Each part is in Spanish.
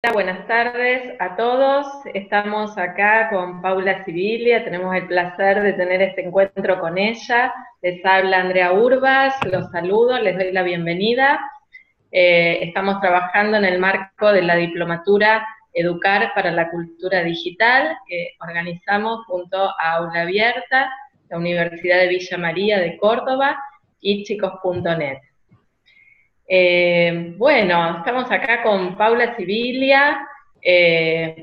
Buenas tardes a todos. Estamos acá con Paula Sibilia. Tenemos el placer de tener este encuentro con ella. Les habla Andrea Urbas, los saludo, les doy la bienvenida. Estamos trabajando en el marco de la diplomatura Educar para la Cultura Digital, que organizamos junto a Aula Abierta, la Universidad de Villa María de Córdoba y chicos.net. Bueno, estamos acá con Paula Sibilia,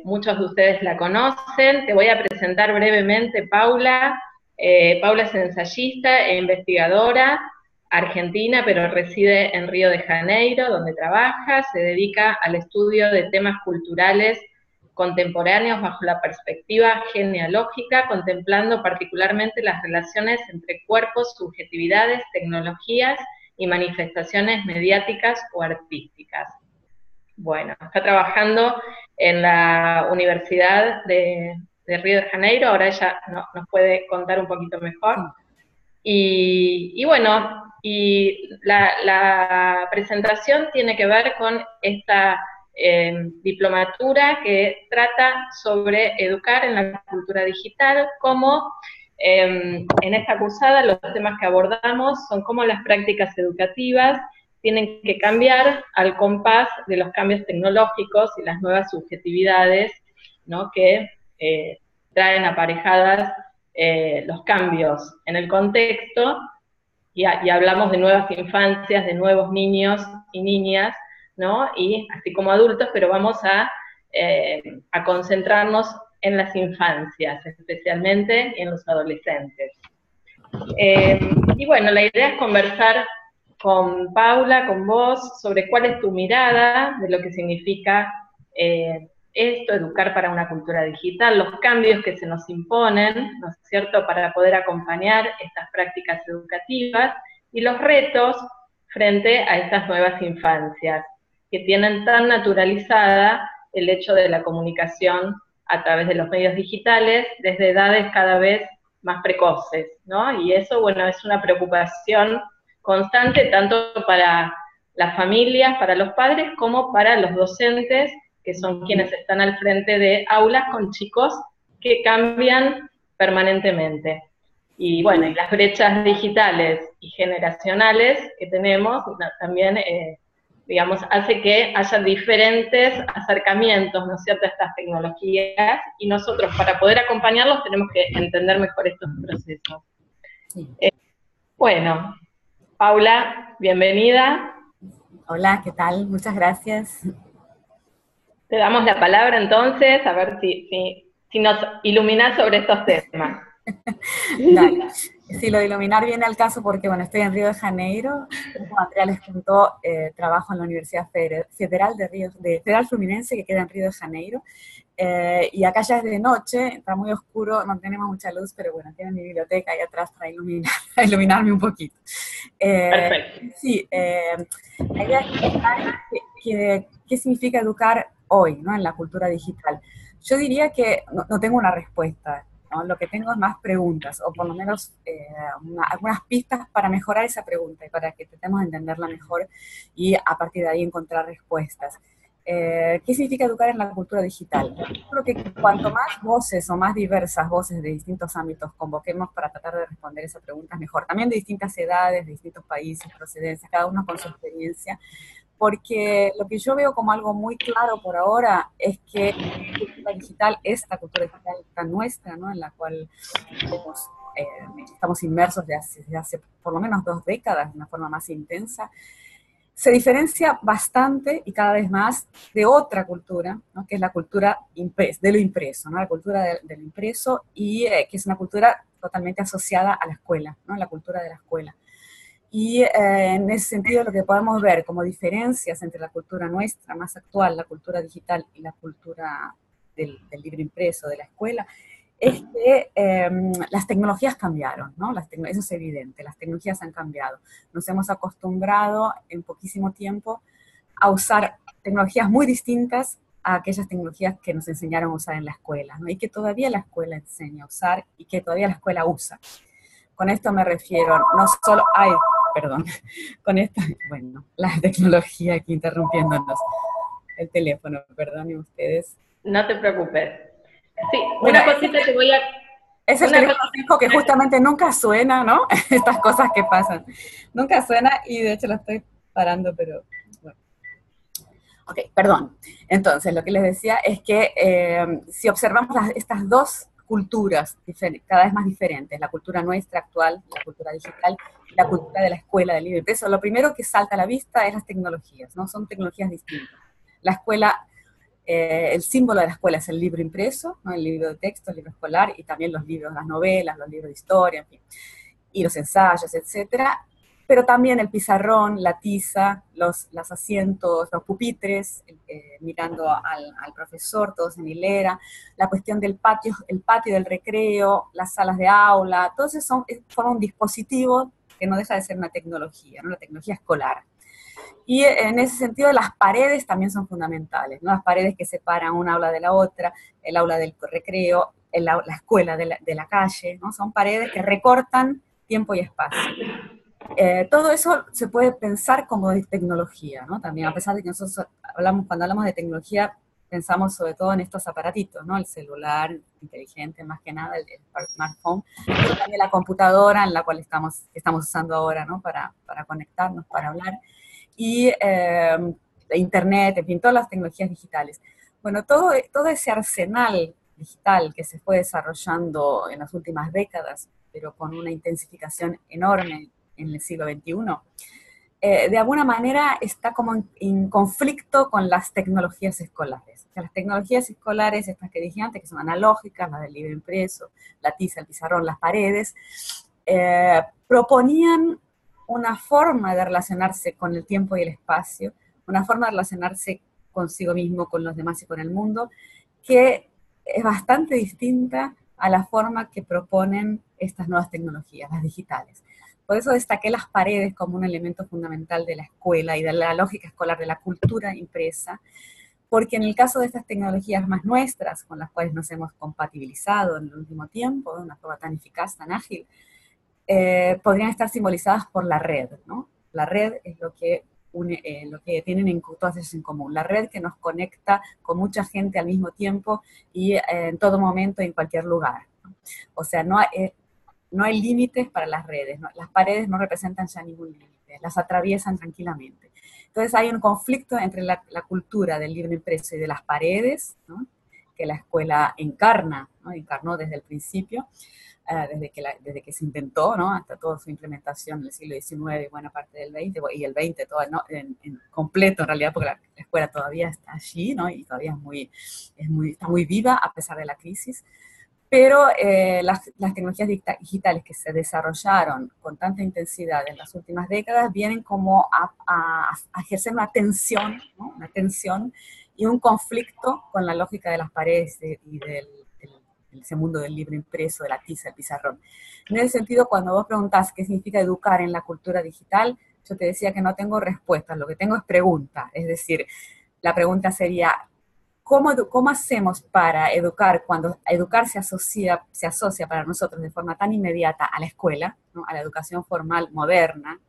muchos de ustedes la conocen. Te voy a presentar brevemente, Paula. Paula es ensayista e investigadora argentina, pero reside en Río de Janeiro, donde trabaja. Se dedica al estudio de temas culturales contemporáneos bajo la perspectiva genealógica, contemplando particularmente las relaciones entre cuerpos, subjetividades, tecnologías y manifestaciones mediáticas o artísticas. Bueno, está trabajando en la Universidad de Río de Janeiro, ahora ella nos puede contar un poquito mejor. Y bueno, y la presentación tiene que ver con esta diplomatura que trata sobre educar en la cultura digital, como en esta cursada los temas que abordamos son cómo las prácticas educativas tienen que cambiar al compás de los cambios tecnológicos y las nuevas subjetividades, ¿no?, que traen aparejadas los cambios en el contexto, y hablamos de nuevas infancias, de nuevos niños y niñas, ¿no?, y así como adultos, pero vamos a concentrarnos en las infancias, especialmente, y en los adolescentes. Y bueno, la idea es conversar con Paula, con vos, sobre cuál es tu mirada de lo que significa esto, educar para una cultura digital, los cambios que se nos imponen, ¿no es cierto?, para poder acompañar estas prácticas educativas, y los retos frente a estas nuevas infancias, que tienen tan naturalizada el hecho de la comunicación a través de los medios digitales desde edades cada vez más precoces, ¿no? Y eso, bueno, es una preocupación constante tanto para las familias, para los padres, como para los docentes, que son quienes están al frente de aulas con chicos que cambian permanentemente. Y bueno, y las brechas digitales y generacionales que tenemos también, digamos, hace que haya diferentes acercamientos, ¿no es cierto?, a estas tecnologías, y nosotros, para poder acompañarlos, tenemos que entender mejor estos procesos. Sí. Bueno, Paula, bienvenida. Hola, ¿qué tal? Muchas gracias. Te damos la palabra entonces, a ver si nos iluminás sobre estos temas. Dale. Sí, lo de iluminar viene al caso porque, bueno, estoy en Río de Janeiro, como Andrea les contó, trabajo en la Universidad Federal Federal Fluminense, que queda en Río de Janeiro, y acá ya es de noche, está muy oscuro, no tenemos mucha luz, pero bueno, tiene mi biblioteca ahí atrás para iluminarme un poquito. Perfecto. Sí, la idea es contar qué significa educar hoy, ¿no?, en la cultura digital. Yo diría que no tengo una respuesta, ¿no? Lo que tengo es más preguntas, o por lo menos algunas pistas para mejorar esa pregunta y para que tratemos de entenderla mejor y a partir de ahí encontrar respuestas. ¿Qué significa educar en la cultura digital? Yo creo que cuanto más voces o más diversas voces de distintos ámbitos convoquemos para tratar de responder esa pregunta, es mejor. También de distintas edades, de distintos países, procedencias, cada uno con su experiencia, porque lo que yo veo como algo muy claro por ahora es que la cultura digital, esta cultura digital tan nuestra, ¿no?, en la cual estamos inmersos desde hace por lo menos 2 décadas de una forma más intensa, se diferencia bastante y cada vez más de otra cultura, ¿no?, que es la cultura de lo impreso, ¿no?, la cultura de lo impreso, y que es una cultura totalmente asociada a la escuela, ¿no?, la cultura de la escuela. Y en ese sentido lo que podemos ver como diferencias entre la cultura nuestra más actual, la cultura digital, y la cultura del libro impreso, de la escuela, es que las tecnologías cambiaron, ¿no? Eso es evidente, las tecnologías han cambiado. Nos hemos acostumbrado en poquísimo tiempo a usar tecnologías muy distintas a aquellas tecnologías que nos enseñaron a usar en la escuela, ¿no?, y que todavía la escuela enseña a usar y que todavía la escuela usa. Con esto me refiero no solo, con esta, bueno, la tecnología aquí interrumpiéndonos. el teléfono, perdonen ustedes. No te preocupes. Sí, Bueno, una cosita que voy a... es el Una teléfono cosita, fijo que justamente nunca suena, ¿no? Estas cosas que pasan. Nunca suena y de hecho lo estoy parando, pero bueno. Ok, perdón. Entonces, lo que les decía es que si observamos estas dos culturas cada vez más diferentes, la cultura nuestra actual, la cultura digital, y la cultura de la escuela del libro impreso, lo primero que salta a la vista es las tecnologías, ¿no? Son tecnologías distintas. La escuela, el símbolo de la escuela es el libro impreso, ¿no? El libro de texto, el libro escolar, y también los libros, las novelas, los libros de historia, en fin, y los ensayos, etcétera, pero también el pizarrón, la tiza, los asientos, los pupitres, mirando al profesor, todos en hilera, la cuestión del patio, el patio del recreo, las salas de aula, todo eso forma un dispositivo que no deja de ser una tecnología, ¿no? Una tecnología escolar. Y en ese sentido las paredes también son fundamentales, ¿no? Las paredes que separan un aula de la otra, el aula del recreo, la escuela de la calle, ¿no? Son paredes que recortan tiempo y espacio. Todo eso se puede pensar como tecnología, ¿no? También, a pesar de que nosotros cuando hablamos de tecnología, pensamos sobre todo en estos aparatitos, ¿no? El celular inteligente, más que nada, el smartphone, pero también la computadora en la cual estamos usando ahora, ¿no? Para conectarnos, para hablar, y internet, en fin, todas las tecnologías digitales. Bueno, todo ese arsenal digital que se fue desarrollando en las últimas décadas, pero con una intensificación enorme en el siglo XXI, de alguna manera está como en conflicto con las tecnologías escolares. O sea, las tecnologías escolares, estas que dije antes, que son analógicas, las del libro impreso, la tiza, el pizarrón, las paredes, proponían una forma de relacionarse con el tiempo y el espacio, una forma de relacionarse consigo mismo, con los demás y con el mundo, que es bastante distinta a la forma que proponen estas nuevas tecnologías, las digitales. Por eso destaqué las paredes como un elemento fundamental de la escuela y de la lógica escolar, de la cultura impresa, porque en el caso de estas tecnologías más nuestras, con las cuales nos hemos compatibilizado en el último tiempo, de una forma tan eficaz, tan ágil, podrían estar simbolizadas por la red, ¿no? La red es lo que lo que tienen todas ellas en común. La red que nos conecta con mucha gente al mismo tiempo y en todo momento, en cualquier lugar, ¿no? O sea, no hay límites para las redes, ¿no? Las paredes no representan ya ningún límite, las atraviesan tranquilamente. Entonces hay un conflicto entre la cultura del libro impreso y de las paredes, ¿no? Que la escuela encarna, ¿no? Encarnó desde el principio, desde que se inventó, ¿no? Hasta toda su implementación en el siglo XIX y buena parte del XX, y el XX todo, ¿no? en completo en realidad, porque la escuela todavía está allí, ¿no? Y todavía está muy viva a pesar de la crisis. Pero las tecnologías digitales que se desarrollaron con tanta intensidad en las últimas décadas vienen como a ejercer una tensión, ¿no? Una tensión y un conflicto con la lógica de las paredes y ese mundo del libro impreso, de la tiza, el pizarrón. En ese sentido, cuando vos preguntás qué significa educar en la cultura digital, yo te decía que no tengo respuestas, lo que tengo es preguntas. Es decir, la pregunta sería, ¿cómo hacemos para educar cuando educar se asocia para nosotros de forma tan inmediata a la escuela, ¿no? A la educación formal moderna,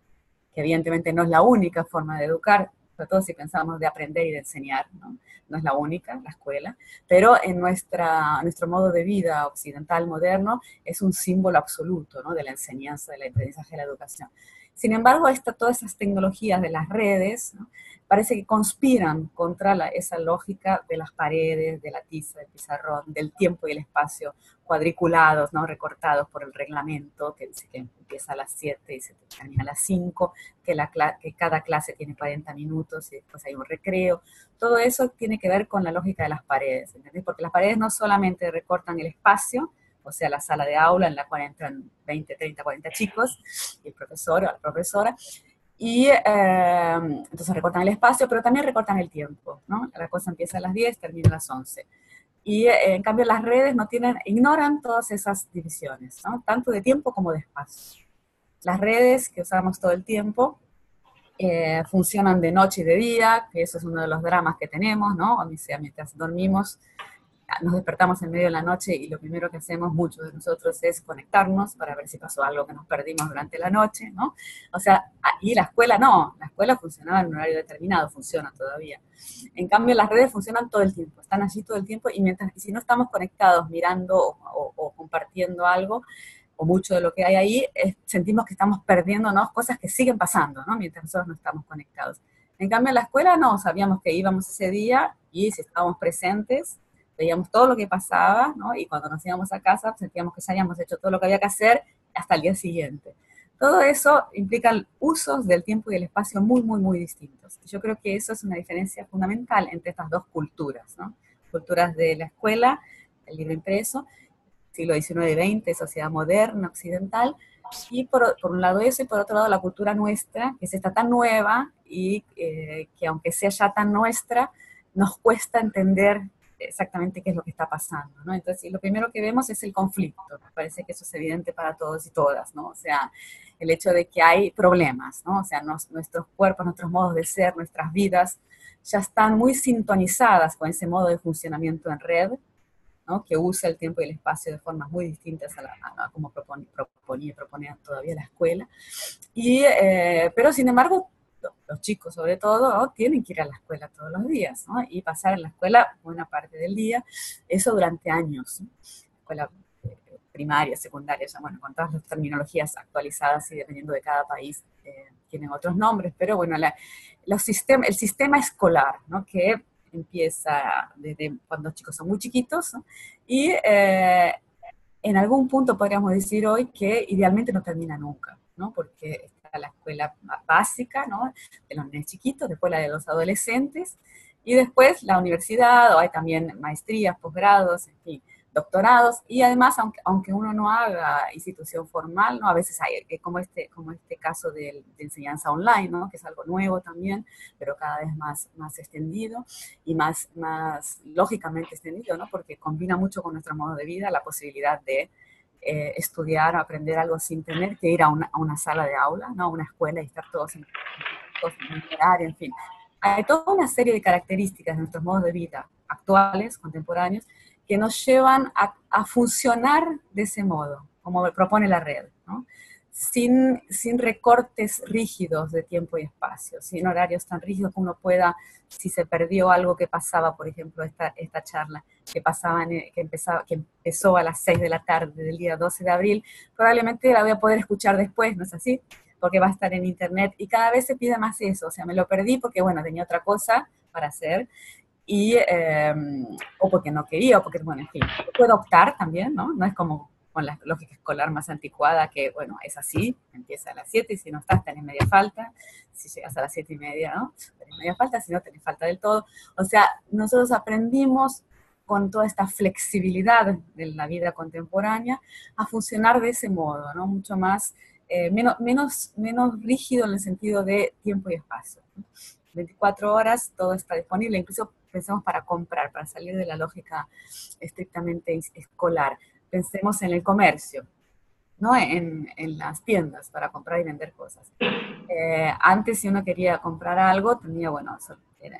que evidentemente no es la única forma de educar, sobre todo si pensamos de aprender y de enseñar, ¿no? No es la única, la escuela, pero en nuestro modo de vida occidental moderno es un símbolo absoluto, ¿no? De la enseñanza, del aprendizaje, de la educación. Sin embargo, todas esas tecnologías de las redes, ¿no? Parece que conspiran contra esa lógica de las paredes, de la tiza, del pizarrón, del tiempo y el espacio cuadriculados, ¿no? Recortados por el reglamento, que dice que empieza a las 7 y se termina a las 5, que cada clase tiene 40 minutos y después hay un recreo. Todo eso tiene que ver con la lógica de las paredes, ¿entendés? Porque las paredes no solamente recortan el espacio, o sea, la sala de aula en la cual entran 20, 30, 40 chicos, y el profesor o la profesora, y entonces recortan el espacio, pero también recortan el tiempo, ¿no? La cosa empieza a las 10, termina a las 11. Y en cambio las redes ignoran todas esas divisiones, ¿no? Tanto de tiempo como de espacio. Las redes que usamos todo el tiempo funcionan de noche y de día, que eso es uno de los dramas que tenemos, ¿no? O sea, mientras dormimos, nos despertamos en medio de la noche y lo primero que hacemos muchos de nosotros es conectarnos para ver si pasó algo que nos perdimos durante la noche, ¿no? O sea, y la escuela no, la escuela funcionaba en un horario determinado, funciona todavía. En cambio, las redes funcionan todo el tiempo, están allí todo el tiempo, y si no estamos conectados mirando o compartiendo algo, o mucho de lo que hay ahí, sentimos que estamos perdiéndonos cosas que siguen pasando, ¿no? Mientras nosotros no estamos conectados. En cambio, en la escuela no, sabíamos que íbamos ese día y si estábamos presentes, veíamos todo lo que pasaba, ¿no? Y cuando nos íbamos a casa, sentíamos que ya habíamos hecho todo lo que había que hacer hasta el día siguiente. Todo eso implica usos del tiempo y el espacio muy, muy, muy distintos. Yo creo que eso es una diferencia fundamental entre estas dos culturas, ¿no? Culturas de la escuela, el libro impreso, siglo XIX y XX, sociedad moderna, occidental, y por un lado eso, y por otro lado la cultura nuestra, que es esta tan nueva y que aunque sea ya tan nuestra, nos cuesta entender exactamente qué es lo que está pasando, ¿no? Entonces, lo primero que vemos es el conflicto. Me parece que eso es evidente para todos y todas, ¿no? O sea, el hecho de que hay problemas, ¿no? O sea, nuestros cuerpos, nuestros modos de ser, nuestras vidas ya están muy sintonizadas con ese modo de funcionamiento en red, ¿no? Que usa el tiempo y el espacio de formas muy distintas a como proponía todavía la escuela. Pero sin embargo, los chicos sobre todo, ¿no? Tienen que ir a la escuela todos los días, ¿no? Y pasar en la escuela buena parte del día, eso durante años, ¿no? Escuela primaria, secundaria, ya, bueno, con todas las terminologías actualizadas y dependiendo de cada país tienen otros nombres, pero bueno, el sistema escolar, ¿no? Que empieza desde cuando los chicos son muy chiquitos, ¿no? Y en algún punto podríamos decir hoy que idealmente no termina nunca, ¿no? Porque está la escuela básica, ¿no? De los niños chiquitos, después la de los adolescentes, y después la universidad, o hay también maestrías, posgrados, en fin, doctorados, y además, aunque uno no haga institución formal, ¿no? A veces hay, como este caso de enseñanza online, ¿no? Que es algo nuevo también, pero cada vez más extendido y más lógicamente extendido, ¿no? Porque combina mucho con nuestro modo de vida la posibilidad de estudiar o aprender algo sin tener que ir a una sala de aula, ¿no? A una escuela y estar todos en un horario, en fin. Hay toda una serie de características de nuestros modos de vida actuales, contemporáneos, que nos llevan a funcionar de ese modo, como propone la red, ¿no? Sin recortes rígidos de tiempo y espacio, sin horarios tan rígidos que uno pueda, si se perdió algo que pasaba, por ejemplo, esta charla, que empezó a las 6 de la tarde del día 12 de abril, probablemente la voy a poder escuchar después, ¿no es así? Porque va a estar en internet, y cada vez se pide más eso, o sea, me lo perdí porque, bueno, tenía otra cosa para hacer, o porque no quería, o porque, bueno, en fin, puedo optar también, ¿no? No es como con la lógica escolar más anticuada, que, bueno, es así, empieza a las 7 y si no estás tenés media falta, si llegas a las 7:30, ¿no? Tenés media falta, si no tenés falta del todo. O sea, nosotros aprendimos con toda esta flexibilidad de la vida contemporánea a funcionar de ese modo, ¿no? Mucho más, menos rígido en el sentido de tiempo y espacio, ¿no? 24 horas, todo está disponible, incluso pensemos para comprar, para salir de la lógica estrictamente escolar. Pensemos en el comercio, ¿no? En las tiendas para comprar y vender cosas. Antes, si uno quería comprar algo, tenía, bueno,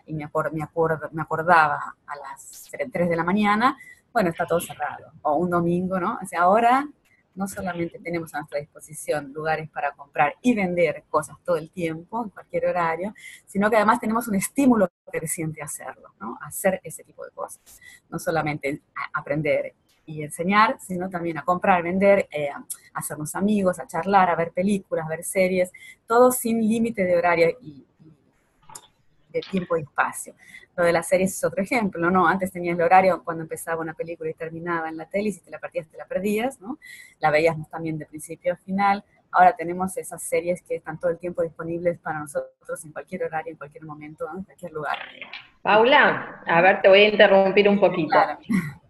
y me acordaba a las 3 de la mañana, bueno, está todo cerrado, o un domingo, ¿no? O sea, ahora no solamente tenemos a nuestra disposición lugares para comprar y vender cosas todo el tiempo, en cualquier horario, sino que además tenemos un estímulo creciente a hacerlo, ¿no? A hacer ese tipo de cosas. No solamente a aprender y enseñar, sino también a comprar, vender, a hacernos amigos, a charlar, a ver películas, a ver series, todo sin límite de horario y de tiempo y espacio. Lo de las series es otro ejemplo, ¿no? Antes tenías el horario cuando empezaba una película y terminaba en la tele, y si te la perdías, ¿no? La veíamos también de principio a final. Ahora tenemos esas series que están todo el tiempo disponibles para nosotros en cualquier horario, en cualquier momento, ¿no? En cualquier lugar. Paula, a ver, te voy a interrumpir un poquito. Claro.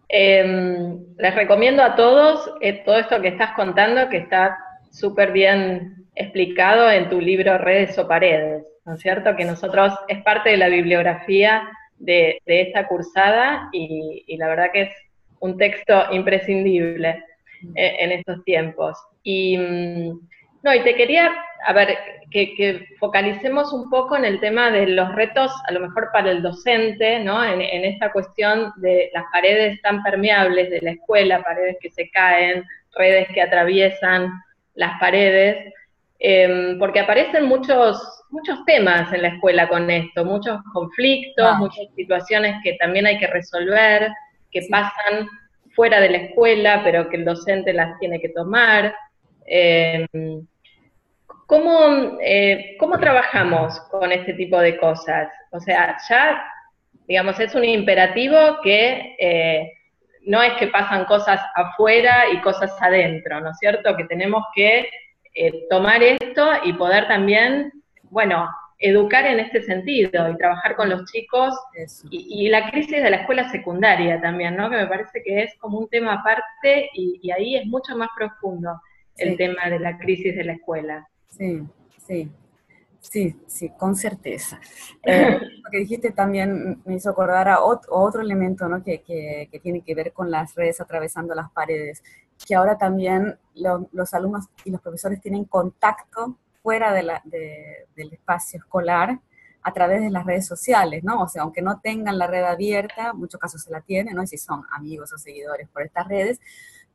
Les recomiendo a todos todo esto que estás contando, que está súper bien explicado en tu libro Redes o Paredes, ¿no es cierto? Que nosotros es parte de la bibliografía de esta cursada y la verdad que es un texto imprescindible en estos tiempos. Y No, y te quería, a ver, que focalicemos un poco en el tema de los retos, a lo mejor para el docente, ¿no? En esta cuestión de las paredes tan permeables de la escuela, paredes que se caen, redes que atraviesan las paredes, porque aparecen muchos temas en la escuela con esto, muchos conflictos, Claro. muchas situaciones que también hay que resolver, que Sí. pasan fuera de la escuela, pero que el docente las tiene que tomar. Eh, ¿Cómo trabajamos con este tipo de cosas? O sea, ya, digamos, es un imperativo que no es que pasan cosas afuera y cosas adentro, ¿no es cierto? Que tenemos que tomar esto y poder también, bueno, educar en este sentido y trabajar con los chicos Eso. y la crisis de la escuela secundaria también, ¿no? Que me parece que es como un tema aparte y ahí es mucho más profundo el Sí, tema de la crisis de la escuela. sí, sí. Sí, sí, con certeza. Lo que dijiste también me hizo acordar a otro elemento, ¿no? Que tiene que ver con las redes atravesando las paredes, que ahora también los alumnos y los profesores tienen contacto fuera del espacio escolar a través de las redes sociales, ¿no? O sea, aunque no tengan la red abierta, en muchos casos se la tienen, ¿no? Y si son amigos o seguidores por estas redes,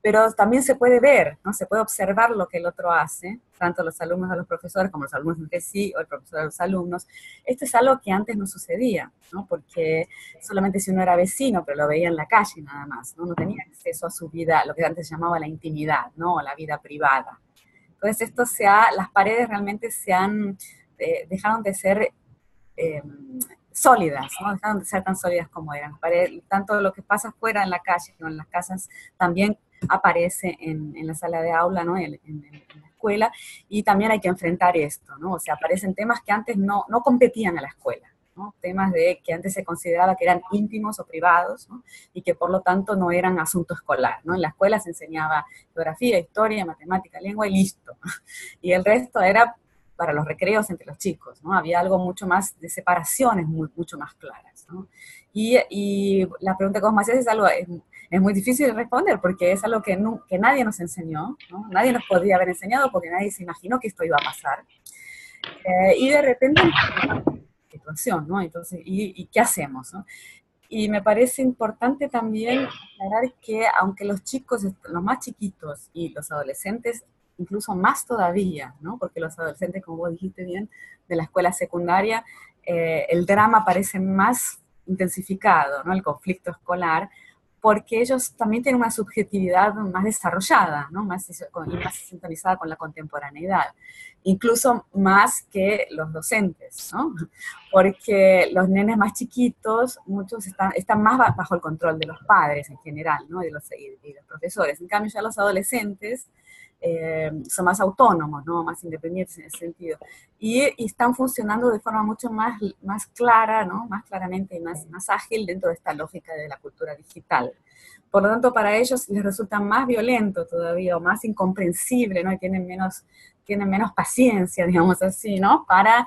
pero también se puede ver, ¿no? Se puede observar lo que el otro hace, tanto los alumnos a los profesores como los alumnos entre sí o el profesor a los alumnos. Esto es algo que antes no sucedía, ¿no? Porque solamente si uno era vecino, pero lo veía en la calle nada más, ¿no? No tenía acceso a su vida, lo que antes se llamaba la intimidad, ¿no? O la vida privada. Entonces las paredes realmente dejaron de ser eh, sólidas, ¿no? Dejaron de ser tan sólidas como eran. Tanto lo que pasa fuera en la calle como en las casas también aparece en la sala de aula, ¿no? En la escuela, y también hay que enfrentar esto, ¿no? O sea, aparecen temas que antes no competían a la escuela, ¿no? Temas que antes se consideraba que eran íntimos o privados, ¿no? Y que por lo tanto no eran asunto escolar, ¿no? En la escuela se enseñaba geografía, historia, matemática, lengua y listo. Y el resto era para los recreos entre los chicos, ¿no? Había algo mucho más de separaciones mucho más claras, ¿no? Y la pregunta que vos me hacés es muy difícil de responder porque es algo que nadie nos enseñó, ¿no? Nadie nos podía haber enseñado porque nadie se imaginó que esto iba a pasar. Y de repente situación, ¿no? Entonces, ¿y qué hacemos, no? Y me parece importante también aclarar que aunque los chicos, los más chiquitos y los adolescentes, incluso más todavía, ¿no? Porque los adolescentes, como vos dijiste bien, de la escuela secundaria, el drama parece más intensificado, ¿no? El conflicto escolar, porque ellos también tienen una subjetividad más desarrollada, ¿no? Y más sintonizada con la contemporaneidad, incluso más que los docentes, ¿no? Porque los nenes más chiquitos, muchos están más bajo el control de los padres en general, ¿no? Y de los profesores. En cambio, ya los adolescentes son más autónomos, ¿no? Más independientes en ese sentido. Y están funcionando de forma mucho más clara, ¿no? Más claramente y más ágil dentro de esta lógica de la cultura digital. Por lo tanto, para ellos les resulta más violento todavía o más incomprensible, ¿no? Y tienen menos paciencia, digamos así, ¿no? Para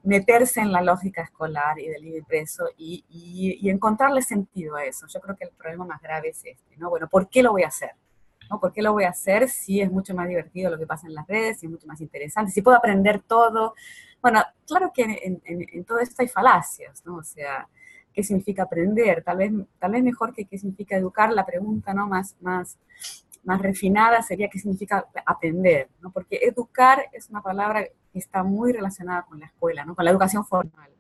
meterse en la lógica escolar y del libre impreso y encontrarle sentido a eso. Yo creo que el problema más grave es este, ¿no? Bueno, ¿por qué lo voy a hacer? ¿No? ¿Por qué lo voy a hacer si es mucho más divertido lo que pasa en las redes, si es mucho más interesante, si puedo aprender todo? Bueno, claro que en todo esto hay falacias, ¿no? O sea, ¿qué significa aprender? Tal vez mejor que qué significa educar, la pregunta, ¿no? Más refinada sería qué significa aprender, ¿no? Porque educar es una palabra que está muy relacionada con la escuela, ¿no? Con la educación formal.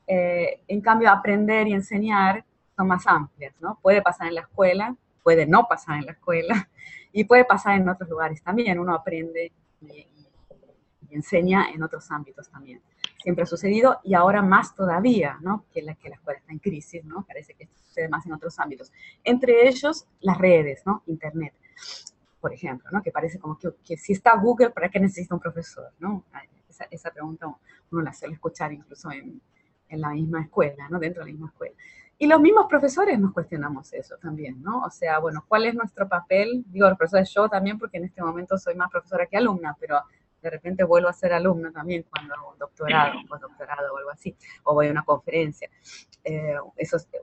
En cambio, aprender y enseñar son más amplias, ¿no? Puede pasar en la escuela, puede no pasar en la escuela y puede pasar en otros lugares también. Uno aprende y enseña en otros ámbitos también. Siempre ha sucedido y ahora más todavía, ¿no? Que la escuela está en crisis, ¿no? Parece que sucede más en otros ámbitos. Entre ellos, las redes, ¿no? Internet, por ejemplo, ¿no? Que parece como que si está Google, ¿para qué necesita un profesor, ¿no? Esa pregunta uno la suele escuchar incluso en la misma escuela, ¿no? Dentro de la misma escuela. Y los mismos profesores nos cuestionamos eso también, ¿no? O sea, bueno, ¿cuál es nuestro papel? Digo, los profesores, yo también, porque en este momento soy más profesora que alumna, pero de repente vuelvo a ser alumna también cuando hago un doctorado, un postdoctorado o algo así, o voy a una conferencia.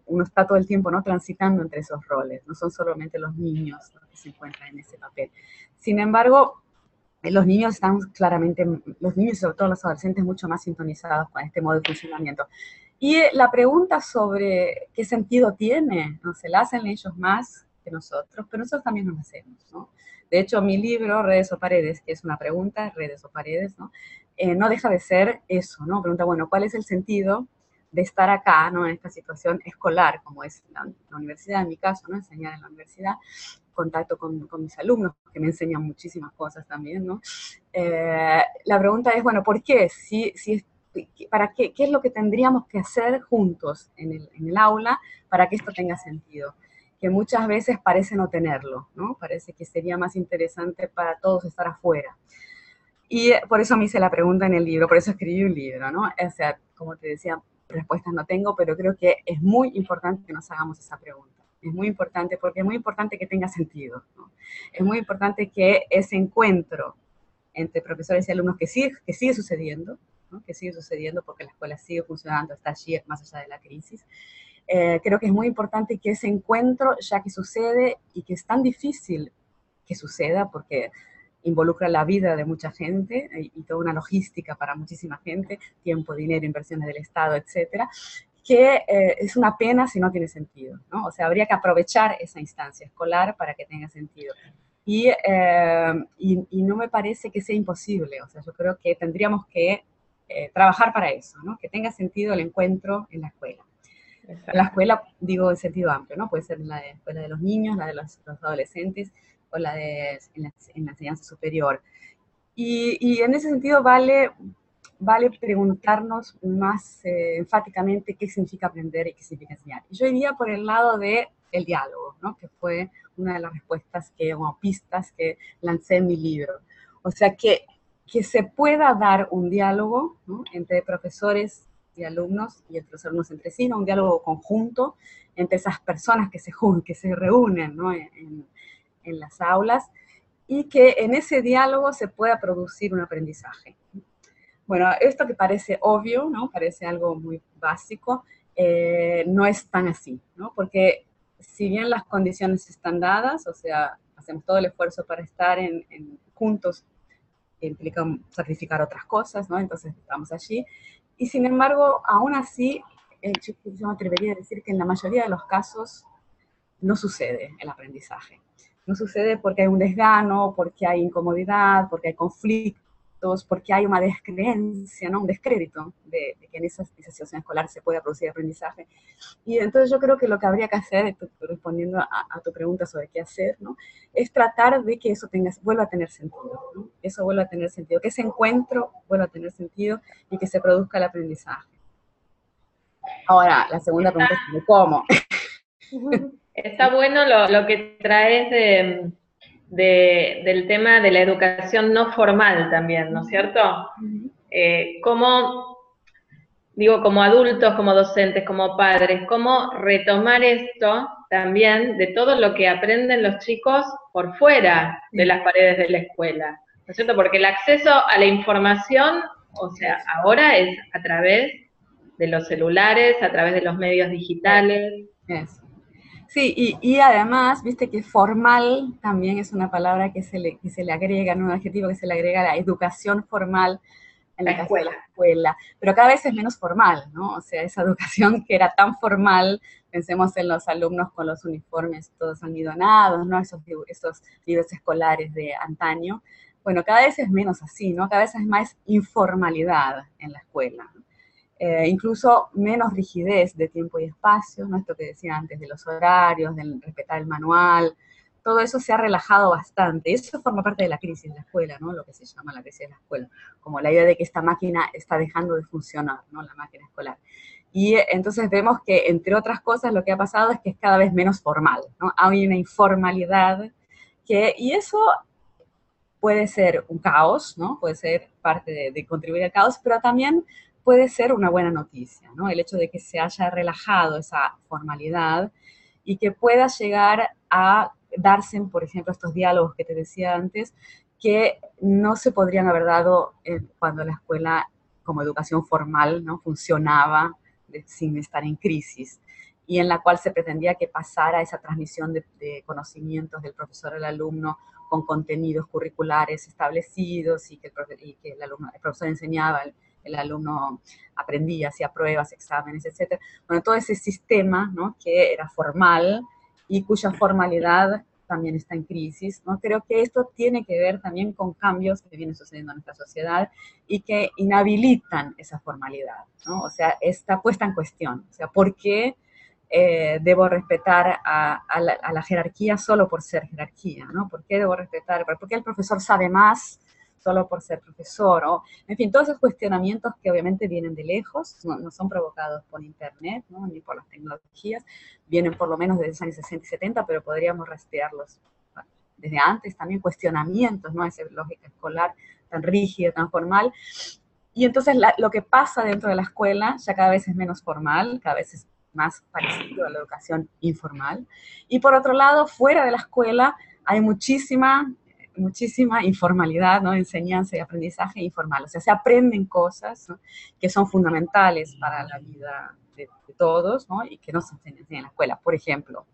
Uno está todo el tiempo, ¿no? Transitando entre esos roles, no son solamente los niños los que se encuentran en ese papel. Sin embargo, los niños están claramente, los niños y sobre todo los adolescentes, mucho más sintonizados con este modo de funcionamiento. Y la pregunta sobre qué sentido tiene, ¿no? Se la hacen ellos más que nosotros, pero nosotros también nos la hacemos, ¿no? De hecho, mi libro, Redes o Paredes, que es una pregunta, Redes o Paredes, ¿no? No deja de ser eso, ¿no? Pregunta, bueno, ¿cuál es el sentido de estar acá, ¿no? En esta situación escolar, como es la universidad, en mi caso, ¿no? Enseñar en la universidad, contacto con mis alumnos, que me enseñan muchísimas cosas también, ¿no? La pregunta es, bueno, ¿por qué? ¿Para qué? ¿Qué es lo que tendríamos que hacer juntos en el aula para que esto tenga sentido? Que muchas veces parece no tenerlo, ¿no? Parece que sería más interesante para todos estar afuera. Y por eso me hice la pregunta en el libro, por eso escribí un libro, ¿no? O sea, como te decía, respuestas no tengo, pero creo que es muy importante que nos hagamos esa pregunta. Es muy importante porque es muy importante que tenga sentido, ¿no? Es muy importante que ese encuentro entre profesores y alumnos que sigue sucediendo, ¿no? Que sigue sucediendo porque la escuela sigue funcionando, está allí más allá de la crisis. Creo que es muy importante que ese encuentro, ya que sucede y que es tan difícil que suceda porque involucra la vida de mucha gente y toda una logística para muchísima gente, tiempo, dinero, inversiones del Estado, etcétera, que es una pena si no tiene sentido, ¿no? O sea, habría que aprovechar esa instancia escolar para que tenga sentido. Y no me parece que sea imposible, o sea, yo creo que tendríamos que trabajar para eso, ¿no? Que tenga sentido el encuentro en la escuela. Exacto. En la escuela, digo, en sentido amplio, ¿no? Puede ser la escuela de los niños, la de los adolescentes o la de en la enseñanza superior. Y en ese sentido vale preguntarnos más enfáticamente qué significa aprender y qué significa enseñar. Y yo iría por el lado del diálogo, ¿no? Que fue una de las respuestas o pistas que lancé en mi libro. O sea, que se pueda dar un diálogo, ¿no? Entre profesores y alumnos y entre los alumnos entre sí, ¿no? Un diálogo conjunto entre esas personas que se reúnen, ¿no? En las aulas y que en ese diálogo se pueda producir un aprendizaje. Bueno, esto que parece obvio, ¿no? Parece algo muy básico, no es tan así, ¿no? Porque si bien las condiciones están dadas, o sea, hacemos todo el esfuerzo para estar juntos, que implica sacrificar otras cosas, ¿no? Entonces estamos allí. Y sin embargo, aún así, yo me atrevería a decir que en la mayoría de los casos no sucede el aprendizaje. No sucede porque hay un desgano, porque hay incomodidad, porque hay conflictos, porque hay una descreencia, ¿no? Un descrédito de que en esa situación escolar se puede producir aprendizaje. Y entonces yo creo que lo que habría que hacer, respondiendo a tu pregunta sobre qué hacer, ¿no? Es tratar de que eso vuelva a tener sentido, ¿no? Eso vuelva a tener sentido, que ese encuentro vuelva a tener sentido y que se produzca el aprendizaje. Ahora, la segunda pregunta es ¿cómo? Está bueno lo que traes del tema de la educación no formal también, ¿no es cierto? Cómo, digo, como adultos, como docentes, como padres, cómo retomar esto también de todo lo que aprenden los chicos por fuera de las paredes de la escuela, ¿no es cierto? Porque el acceso a la información, o sea, ahora es a través de los celulares, a través de los medios digitales. Eso. Sí, y además, viste que formal también es una palabra que se le agrega, ¿no? Un adjetivo que se le agrega a la educación formal en La el caso de escuela. la escuela, pero cada vez es menos formal, ¿no? O sea, esa educación que era tan formal, pensemos en los alumnos con los uniformes todos almidonados, ¿no? Esos libros escolares de antaño. Bueno, cada vez es menos así, ¿no? Cada vez es más informalidad en la escuela, ¿no? Incluso menos rigidez de tiempo y espacio, ¿no? Esto que decía antes de los horarios, del respetar el manual, todo eso se ha relajado bastante. Eso forma parte de la crisis de la escuela, ¿no? Lo que se llama la crisis de la escuela, como la idea de que esta máquina está dejando de funcionar, ¿no? La máquina escolar. Y entonces vemos que, entre otras cosas, lo que ha pasado es que es cada vez menos formal, ¿no? Hay una informalidad y eso puede ser un caos, ¿no? Puede ser parte de contribuir al caos, pero también puede ser una buena noticia, ¿no? El hecho de que se haya relajado esa formalidad y que pueda llegar a darse, por ejemplo, estos diálogos que te decía antes, que no se podrían haber dado cuando la escuela como educación formal, ¿no? Funcionaba sin estar en crisis y en la cual se pretendía que pasara esa transmisión de conocimientos del profesor al alumno con contenidos curriculares establecidos y que el profesor enseñaba, el alumno aprendía, hacía pruebas, exámenes, etcétera. Bueno, todo ese sistema, ¿no?, que era formal y cuya formalidad también está en crisis, ¿no? Creo que esto tiene que ver también con cambios que vienen sucediendo en nuestra sociedad y que inhabilitan esa formalidad, ¿no? O sea, está puesta en cuestión. O sea, ¿por qué debo respetar a la jerarquía solo por ser jerarquía, ¿no? ¿Por qué debo respetar? ¿Por qué el profesor sabe más solo por ser profesor? O, en fin, todos esos cuestionamientos que obviamente vienen de lejos, no son provocados por Internet, ¿no?, ni por las tecnologías, vienen por lo menos desde los años 60 y 70, pero podríamos rastrearlos desde antes, también cuestionamientos, ¿no?, esa lógica escolar tan rígida, tan formal. Y entonces lo que pasa dentro de la escuela ya cada vez es menos formal, cada vez es más parecido a la educación informal. Y por otro lado, fuera de la escuela hay muchísima informalidad, ¿no?, enseñanza y aprendizaje informal. O sea, se aprenden cosas, ¿no?, que son fundamentales para la vida de todos, ¿no?, y que no se enseñan en la escuela. Por ejemplo,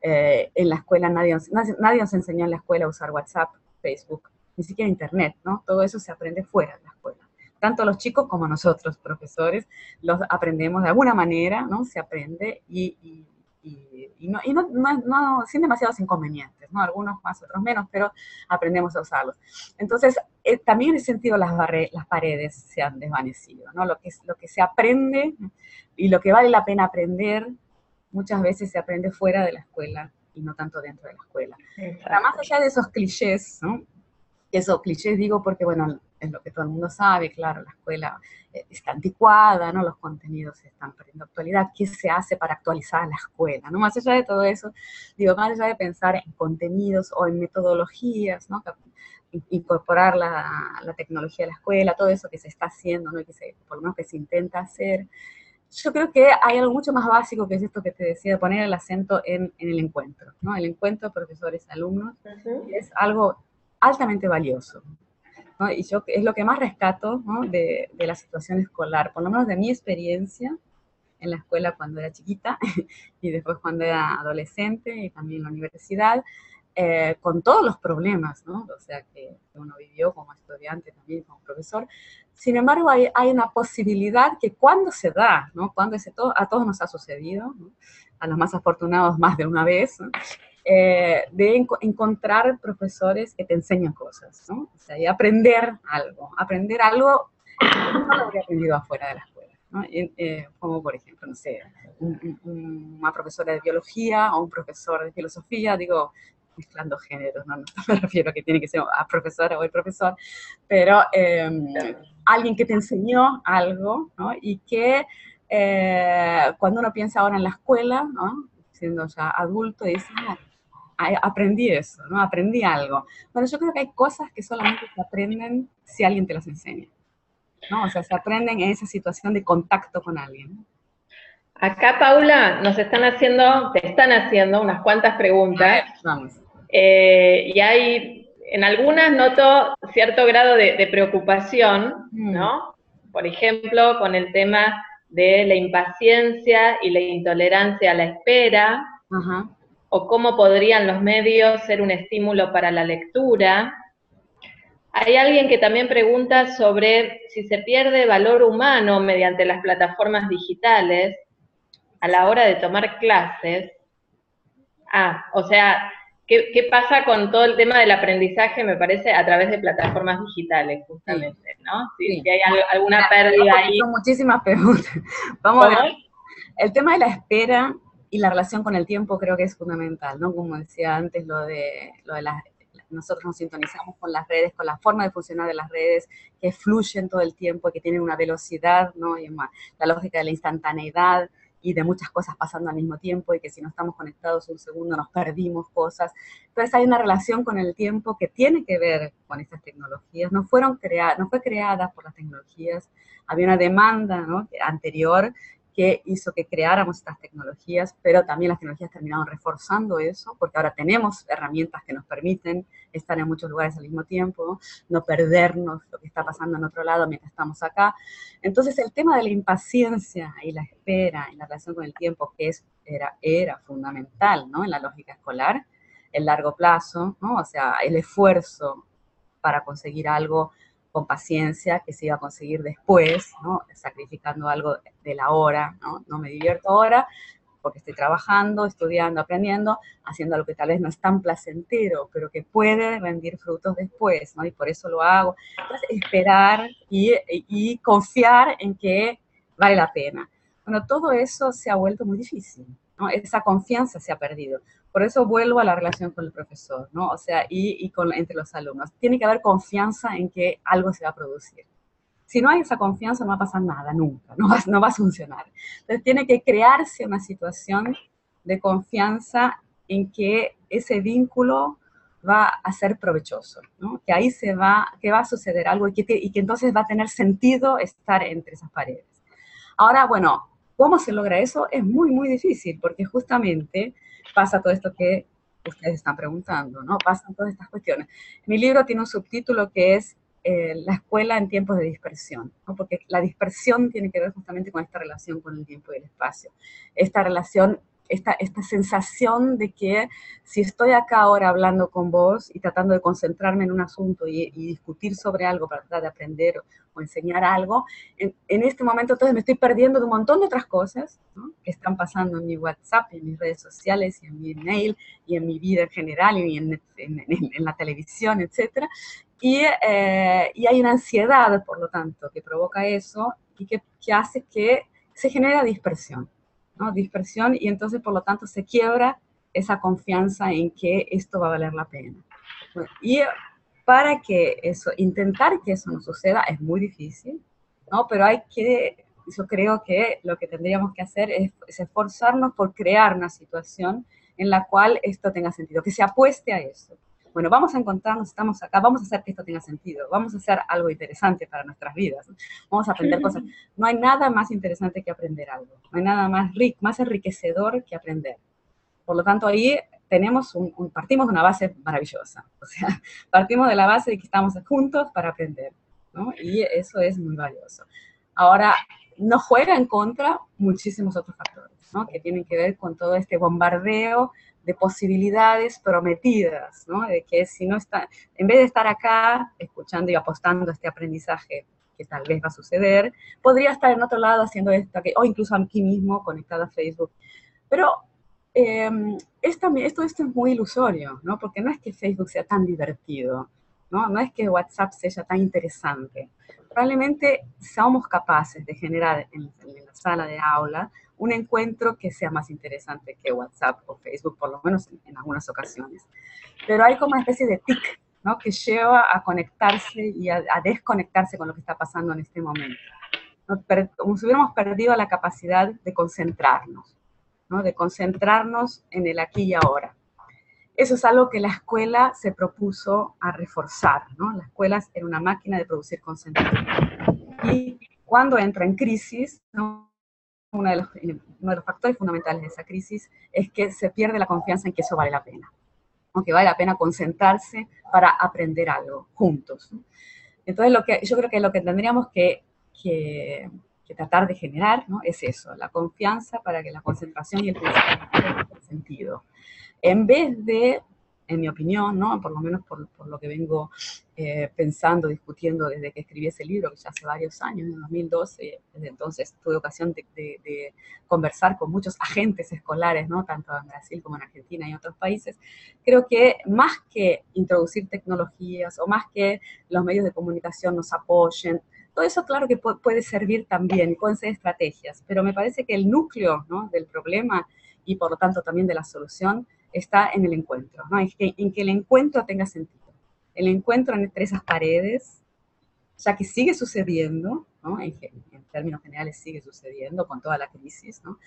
en la escuela nadie nos enseñó en la escuela a usar WhatsApp, Facebook, ni siquiera Internet, ¿no? Todo eso se aprende fuera de la escuela. Tanto los chicos como nosotros, profesores, los aprendemos de alguna manera, ¿no? Se aprende no sin demasiados inconvenientes, ¿no? Algunos más, otros menos, pero aprendemos a usarlos. Entonces, también en ese sentido las paredes se han desvanecido, ¿no? Lo que se aprende y lo que vale la pena aprender, muchas veces se aprende fuera de la escuela y no tanto dentro de la escuela. Pero más allá de esos clichés, ¿no? Esos clichés digo porque, bueno, es lo que todo el mundo sabe, claro, la escuela está anticuada, ¿no? Los contenidos están perdiendo actualidad. ¿Qué se hace para actualizar la escuela, ¿no? Más allá de todo eso, digo, más allá de pensar en contenidos o en metodologías, ¿no?, incorporar la tecnología a la escuela, todo eso que se está haciendo, ¿no?, y por lo menos que se intenta hacer. Yo creo que hay algo mucho más básico que es esto que te decía, poner el acento en el encuentro, ¿no? El encuentro profesores-alumnos es algo altamente valioso, ¿no? Y yo es lo que más rescato, ¿no?, de la situación escolar, por lo menos de mi experiencia en la escuela cuando era chiquita y después cuando era adolescente y también en la universidad, con todos los problemas, ¿no?, o sea, que uno vivió como estudiante también, como profesor. Sin embargo, hay una posibilidad que cuando se da, ¿no?, a todos nos ha sucedido, ¿no?, a los más afortunados más de una vez, ¿no?, de encontrar profesores que te enseñan cosas, ¿no? O sea, y aprender algo que no lo habría aprendido afuera de la escuela, ¿no? Como por ejemplo, no sé, una profesora de biología o un profesor de filosofía, digo, mezclando géneros, no me refiero a que tiene que ser a profesora o el profesor, pero alguien que te enseñó algo, ¿no?, y que cuando uno piensa ahora en la escuela, ¿no?, siendo ya adulto, dice, aprendí eso, ¿no? Aprendí algo. Bueno, yo creo que hay cosas que solamente se aprenden si alguien te las enseña, ¿no? O sea, se aprenden en esa situación de contacto con alguien. Acá, Paula, te están haciendo unas cuantas preguntas. Vamos. Y en algunas noto cierto grado de preocupación, ¿no? Por ejemplo, con el tema de la impaciencia y la intolerancia a la espera, Ajá. o cómo podrían los medios ser un estímulo para la lectura. Hay alguien que también pregunta sobre si se pierde valor humano mediante las plataformas digitales a la hora de tomar clases. O sea, ¿qué pasa con todo el tema del aprendizaje, me parece, a través de plataformas digitales, justamente, ¿no? Si hay alguna pérdida ahí. Son muchísimas preguntas. Vamos a ver. El tema de la espera y la relación con el tiempo creo que es fundamental, ¿no? Como decía antes, nosotros nos sintonizamos con las redes, con la forma de funcionar de las redes, que fluyen todo el tiempo, que tienen una velocidad, ¿no? Y la lógica de la instantaneidad y de muchas cosas pasando al mismo tiempo, y que si no estamos conectados un segundo nos perdimos cosas. Entonces hay una relación con el tiempo que tiene que ver con estas tecnologías. No fue creada por las tecnologías, había una demanda, ¿no?, anterior que hizo que creáramos estas tecnologías, pero también las tecnologías terminaron reforzando eso, porque ahora tenemos herramientas que nos permiten estar en muchos lugares al mismo tiempo, no perdernos lo que está pasando en otro lado mientras estamos acá. Entonces el tema de la impaciencia y la espera en la relación con el tiempo, que era fundamental, ¿no?, en la lógica escolar, el largo plazo, ¿no? O sea, el esfuerzo para conseguir algo con paciencia que se iba a conseguir después, ¿no? Sacrificando algo de la hora, ¿no? No me divierto ahora porque estoy trabajando, estudiando, aprendiendo, haciendo algo que tal vez no es tan placentero, pero que puede rendir frutos después, ¿no? Y por eso lo hago. Entonces, esperar y confiar en que vale la pena. Bueno, todo eso se ha vuelto muy difícil, ¿no? Esa confianza se ha perdido. Por eso vuelvo a la relación con el profesor, ¿no? O sea, entre los alumnos. Tiene que haber confianza en que algo se va a producir. Si no hay esa confianza, no va a pasar nada, nunca, no va a funcionar. Entonces tiene que crearse una situación de confianza en que ese vínculo va a ser provechoso, ¿no? Que ahí que va a suceder algo y que entonces va a tener sentido estar entre esas paredes. Ahora, bueno, ¿cómo se logra eso? Es muy, muy difícil, porque justamente pasa todo esto que ustedes están preguntando, ¿no? Pasan todas estas cuestiones. Mi libro tiene un subtítulo que es la escuela en tiempos de dispersión, ¿no? Porque la dispersión tiene que ver justamente con esta relación con el tiempo y el espacio. Esta relación, esta sensación de que si estoy acá ahora hablando con vos y tratando de concentrarme en un asunto y discutir sobre algo para tratar de aprender o enseñar algo, en este momento entonces me estoy perdiendo de un montón de otras cosas, ¿no? Que están pasando en mi WhatsApp, en mis redes sociales, y en mi email, y en mi vida en general, y en la televisión, etcétera. Y hay una ansiedad, por lo tanto, que provoca eso y que hace que se genera dispersión, ¿no? Dispersión, y entonces, por lo tanto, se quiebra esa confianza en que esto va a valer la pena. Bueno, y para que eso, intentar que eso no suceda es muy difícil, ¿no? Pero yo creo que lo que tendríamos que hacer es esforzarnos por crear una situación en la cual esto tenga sentido, que se apueste a eso. Bueno, vamos a encontrarnos, estamos acá, vamos a hacer que esto tenga sentido, vamos a hacer algo interesante para nuestras vidas, ¿no? Vamos a aprender cosas. No hay nada más interesante que aprender algo, no hay nada más enriquecedor que aprender. Por lo tanto, ahí partimos de una base maravillosa, o sea, partimos de la base de que estamos juntos para aprender, ¿no? Y eso es muy valioso. Ahora, nos juega en contra muchísimos otros factores, ¿no? Que tienen que ver con todo este bombardeo de posibilidades prometidas, ¿no? De que si no está, en vez de estar acá escuchando y apostando a este aprendizaje que tal vez va a suceder, podría estar en otro lado haciendo esto, o incluso aquí mismo conectado a Facebook. Pero esto es muy ilusorio, ¿no? Porque no es que Facebook sea tan divertido, ¿no? No es que WhatsApp sea tan interesante. Probablemente somos capaces de generar en la sala de aula un encuentro que sea más interesante que WhatsApp o Facebook, por lo menos en algunas ocasiones. Pero hay como una especie de tic, ¿no? Que lleva a conectarse y a desconectarse con lo que está pasando en este momento, ¿no? Como si hubiéramos perdido la capacidad de concentrarnos, ¿no? De concentrarnos en el aquí y ahora. Eso es algo que la escuela se propuso a reforzar, ¿no? La escuela era una máquina de producir concentración. Y cuando entra en crisis, ¿no? Uno de los factores fundamentales de esa crisis es que se pierde la confianza en que eso vale la pena, aunque vale la pena concentrarse para aprender algo juntos, ¿no? Entonces, yo creo que lo que tendríamos que tratar de generar, ¿no? Es eso, la confianza para que la concentración y el pensamiento tengan sentido. En vez de, en mi opinión, ¿no? Por lo menos por lo que vengo pensando, discutiendo desde que escribí ese libro, que ya hace varios años, en 2012, desde entonces tuve ocasión de conversar con muchos agentes escolares, ¿no? Tanto en Brasil como en Argentina y en otros países. Creo que más que introducir tecnologías o más que los medios de comunicación nos apoyen, todo eso claro que puede servir también, pueden ser estrategias, pero me parece que el núcleo, ¿no? Del problema y por lo tanto también de la solución está en el encuentro, ¿no? En que el encuentro tenga sentido. El encuentro entre esas paredes, ya que sigue sucediendo, ¿no? En términos generales sigue sucediendo con toda la crisis, ¿no?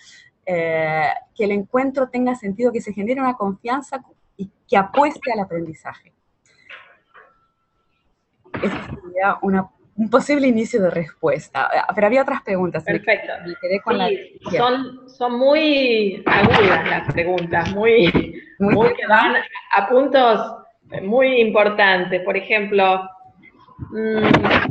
Que el encuentro tenga sentido, que se genere una confianza y que apueste al aprendizaje. Ese sería un posible inicio de respuesta. Pero había otras preguntas. Perfecto. Me quedé con sí, son muy agudas las preguntas, muy que van a puntos muy importantes. Por ejemplo,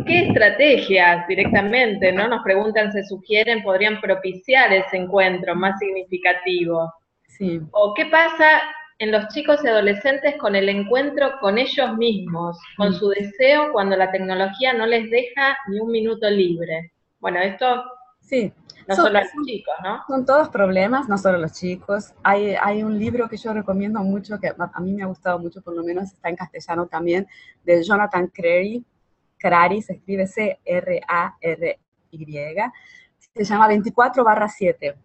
¿qué estrategias directamente, no nos preguntan, se sugieren, podrían propiciar ese encuentro más significativo? Sí. ¿O qué pasa en los chicos y adolescentes con el encuentro con ellos mismos, con Mm. su deseo cuando la tecnología no les deja ni un minuto libre. Bueno, esto Sí, no solo a los chicos, ¿no? son todos problemas, no solo los chicos. Hay un libro que yo recomiendo mucho, que a mí me ha gustado mucho, por lo menos está en castellano también, de Jonathan Crary. Crary se escribe Crary, se llama 24/7.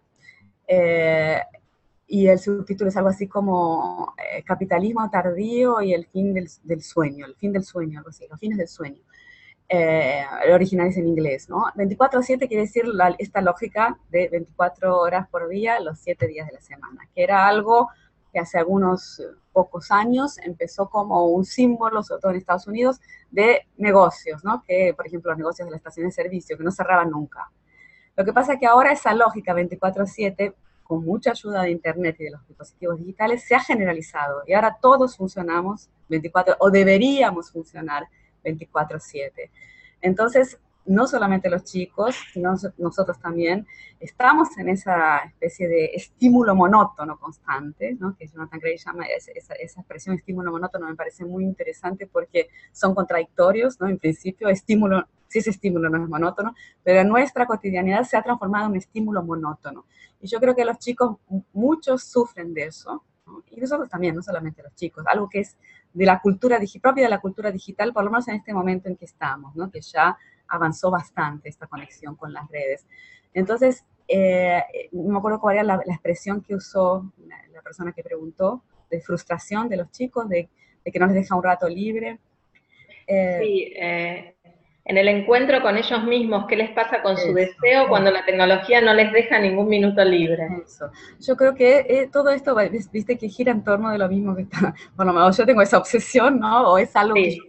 Y el subtítulo es algo así como Capitalismo tardío y el fin del sueño, el fin del sueño, algo así, los fines del sueño. El original es en inglés, ¿no? 24/7 quiere decir esta lógica de 24 horas por día, los 7 días de la semana, que era algo que hace algunos pocos años empezó como un símbolo, sobre todo en Estados Unidos, de negocios, ¿no? Que, por ejemplo, los negocios de la estación de servicio, que no cerraban nunca. Lo que pasa es que ahora esa lógica 24/7, con mucha ayuda de Internet y de los dispositivos digitales, se ha generalizado y ahora todos funcionamos 24, o deberíamos funcionar 24/7. Entonces, no solamente los chicos, sino nosotros también, estamos en esa especie de estímulo monótono constante, ¿no? Que Jonathan Gray llama esa expresión estímulo monótono, me parece muy interesante porque son contradictorios, ¿no? En principio, estímulo, si ese estímulo no es monótono, pero en nuestra cotidianidad se ha transformado en un estímulo monótono. Y yo creo que los chicos, muchos sufren de eso, ¿no? Y nosotros también, no solamente los chicos, algo que es de la cultura propia de la cultura digital, por lo menos en este momento en que estamos, ¿no? Que ya avanzó bastante esta conexión con las redes. Entonces, no me acuerdo cuál era la expresión que usó la persona que preguntó, de frustración de los chicos, de que no les deja un rato libre. Sí, en el encuentro con ellos mismos, ¿qué les pasa con su Eso, deseo cuando eso. la tecnología no les deja ningún minuto libre? Eso. Yo creo que todo esto, viste, que gira en torno de lo mismo que está, por lo menos yo tengo esa obsesión, ¿no? O es algo Sí,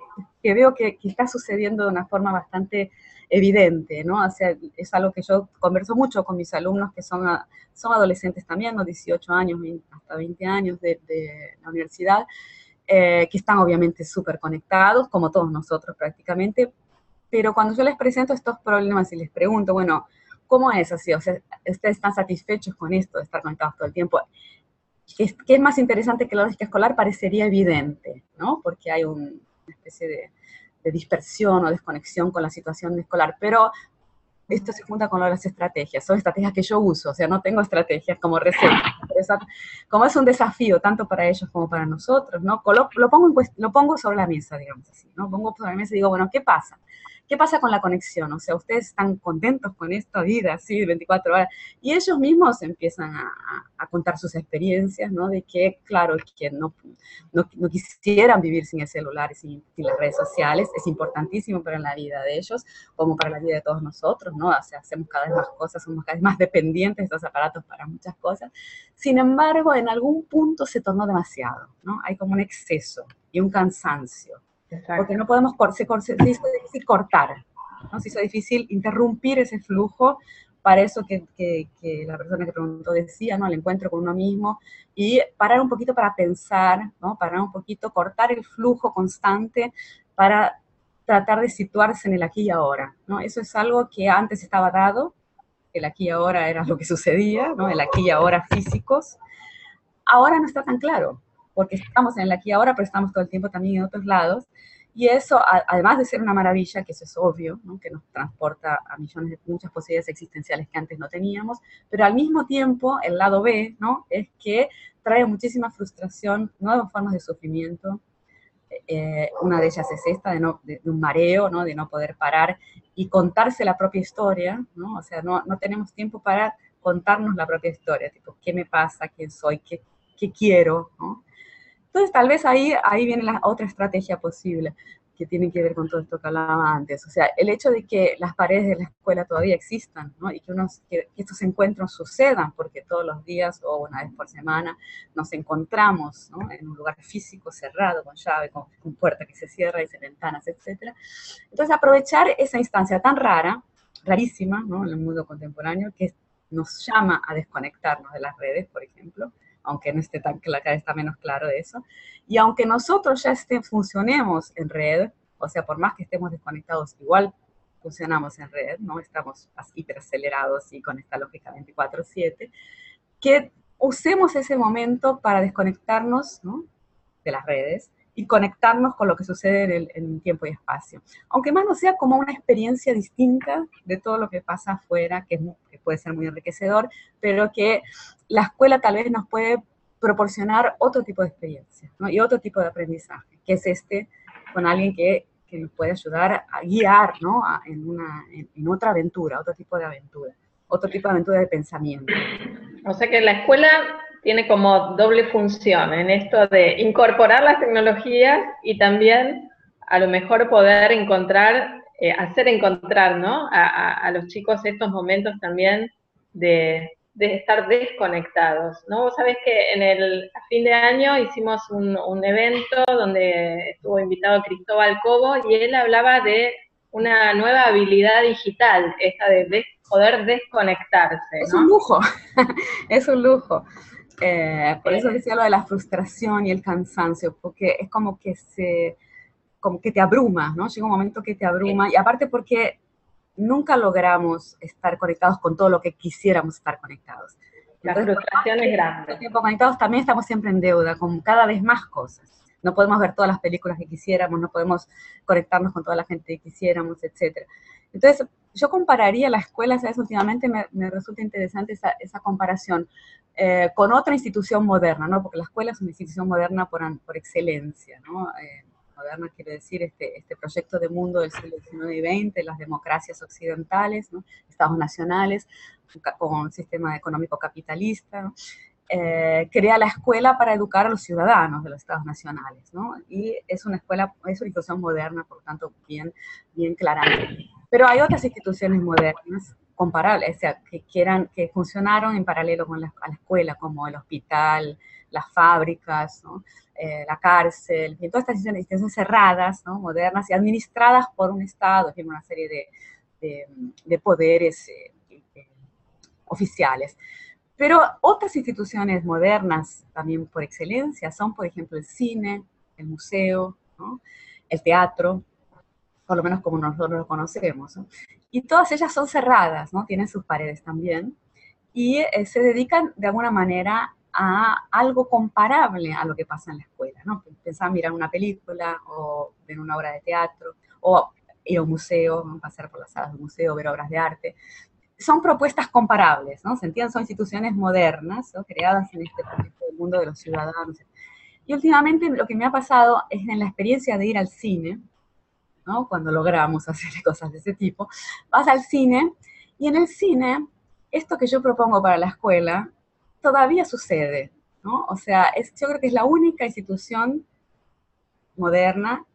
que veo que está sucediendo de una forma bastante evidente, ¿no? O sea, es algo que yo converso mucho con mis alumnos que son adolescentes también, ¿no? 18 años, hasta 20 años de la universidad, que están obviamente súper conectados, como todos nosotros prácticamente, pero cuando yo les presento estos problemas y les pregunto, bueno, ¿cómo es así? O sea, ¿ustedes están satisfechos con esto de estar conectados todo el tiempo? ¿Qué es más interesante que la lógica escolar? Parecería evidente, ¿no? Porque hay una especie de dispersión o desconexión con la situación escolar, pero esto se junta con lo de las estrategias, son estrategias que yo uso, o sea, no tengo estrategias como recetas, como es un desafío tanto para ellos como para nosotros, ¿no? Lo pongo sobre la mesa, digamos así, ¿no? Pongo sobre la mesa y digo, bueno, ¿qué pasa? ¿Qué pasa con la conexión? O sea, ustedes están contentos con esta vida así, 24 horas, y ellos mismos empiezan a contar sus experiencias, ¿no? De que, claro, que no quisieran vivir sin el celular y sin las redes sociales, es importantísimo para la vida de ellos, como para la vida de todos nosotros, ¿no? O sea, hacemos cada vez más cosas, somos cada vez más dependientes de estos aparatos para muchas cosas. Sin embargo, en algún punto se tornó demasiado, ¿no? Hay como un exceso y un cansancio, porque exacto. no podemos, se hizo difícil cortar, ¿no? Se hizo difícil interrumpir ese flujo, para eso que la persona que preguntó decía, ¿no? El encuentro con uno mismo, y parar un poquito para pensar, ¿no? Parar un poquito, cortar el flujo constante para tratar de situarse en el aquí y ahora, ¿no? Eso es algo que antes estaba dado, el aquí y ahora era lo que sucedía, ¿no? El aquí y ahora físicos. Ahora no está tan claro, porque estamos en el aquí y ahora, pero estamos todo el tiempo también en otros lados. Y eso, además de ser una maravilla, que eso es obvio, ¿no? Que nos transporta a millones de muchas posibilidades existenciales que antes no teníamos, pero al mismo tiempo, el lado B, ¿no? Es que trae muchísima frustración, nuevas formas de sufrimiento. Una de ellas es esta, de un mareo, ¿no? De no poder parar y contarse la propia historia, ¿no? O sea, no tenemos tiempo para contarnos la propia historia, tipo, ¿qué me pasa? ¿Quién soy? ¿Qué quiero? ¿No? Entonces, tal vez ahí viene la otra estrategia posible, que tiene que ver con todo esto que hablaba antes. O sea, el hecho de que las paredes de la escuela todavía existan, ¿no? Y que estos encuentros sucedan, porque todos los días o una vez por semana nos encontramos, ¿no? En un lugar físico cerrado, con llave, con puerta que se cierra y se ventanas, etcétera. Entonces, aprovechar esa instancia tan rara, rarísima, ¿no? En el mundo contemporáneo, que nos llama a desconectarnos de las redes, por ejemplo, aunque no esté tan claro, está menos claro de eso. Y aunque nosotros ya funcionemos en red, o sea, por más que estemos desconectados, igual funcionamos en red, ¿no? Estamos hiperacelerados y con esta lógica 24/7, que usemos ese momento para desconectarnos, ¿no?, de las redes y conectarnos con lo que sucede en tiempo y espacio. Aunque más no sea como una experiencia distinta de todo lo que pasa afuera, que puede ser muy enriquecedor, pero que la escuela tal vez nos puede proporcionar otro tipo de experiencia, ¿no?, y otro tipo de aprendizaje, que es con alguien que nos puede ayudar a guiar, ¿no?, en otra aventura, otro tipo de aventura de pensamiento. O sea que la escuela tiene como doble función en esto de incorporar las tecnologías y también a lo mejor poder encontrar, hacer encontrar, ¿no?, a los chicos estos momentos también de estar desconectados, ¿no? Vos sabés que a fin de año hicimos un evento donde estuvo invitado Cristóbal Cobo y él hablaba de una nueva habilidad digital, esta de poder desconectarse, Es ¿no? un lujo, es un lujo. Por eso decía lo de la frustración y el cansancio, porque es como que te abruma, ¿no? Llega un momento que te abruma, y aparte porque nunca logramos estar conectados con todo lo que quisiéramos estar conectados. Entonces, la frustración es grande. Tiempo conectados también estamos siempre en deuda con cada vez más cosas. No podemos ver todas las películas que quisiéramos, no podemos conectarnos con toda la gente que quisiéramos, etc. Entonces, yo compararía la escuela, ¿sabes? Últimamente me resulta interesante esa comparación con otra institución moderna, ¿no? Porque la escuela es una institución moderna por excelencia, ¿no? Moderna quiere decir este proyecto de mundo del siglo XIX y XX, las democracias occidentales, ¿no?, estados nacionales, con un sistema económico capitalista, ¿no? Crea la escuela para educar a los ciudadanos de los estados nacionales, ¿no? Y es una institución moderna, por lo tanto, bien claramente. Pero hay otras instituciones modernas comparables, o sea, que funcionaron en paralelo con a la escuela, como el hospital, las fábricas, ¿no?, la cárcel, y todas estas instituciones cerradas, ¿no?, modernas y administradas por un Estado, tiene una serie de poderes oficiales. Pero otras instituciones modernas, también por excelencia, son, por ejemplo, el cine, el museo, ¿no?, el teatro, por lo menos como nosotros lo conocemos, ¿no? Y todas ellas son cerradas, ¿no?, tienen sus paredes también, y se dedican de alguna manera a algo comparable a lo que pasa en la escuela, ¿no? Pensar mirar una película o ver una obra de teatro o ir a un museo, ¿no?, pasar por las salas del museo, ver obras de arte. Son propuestas comparables, ¿no? ¿Se entiende? Son instituciones modernas, ¿no?, creadas en este proyecto del mundo de los ciudadanos. Y últimamente lo que me ha pasado es en la experiencia de ir al cine, ¿no?, cuando logramos hacer cosas de ese tipo, vas al cine y en el cine esto que yo propongo para la escuela todavía sucede, ¿no? O sea, yo creo que es la única institución moderna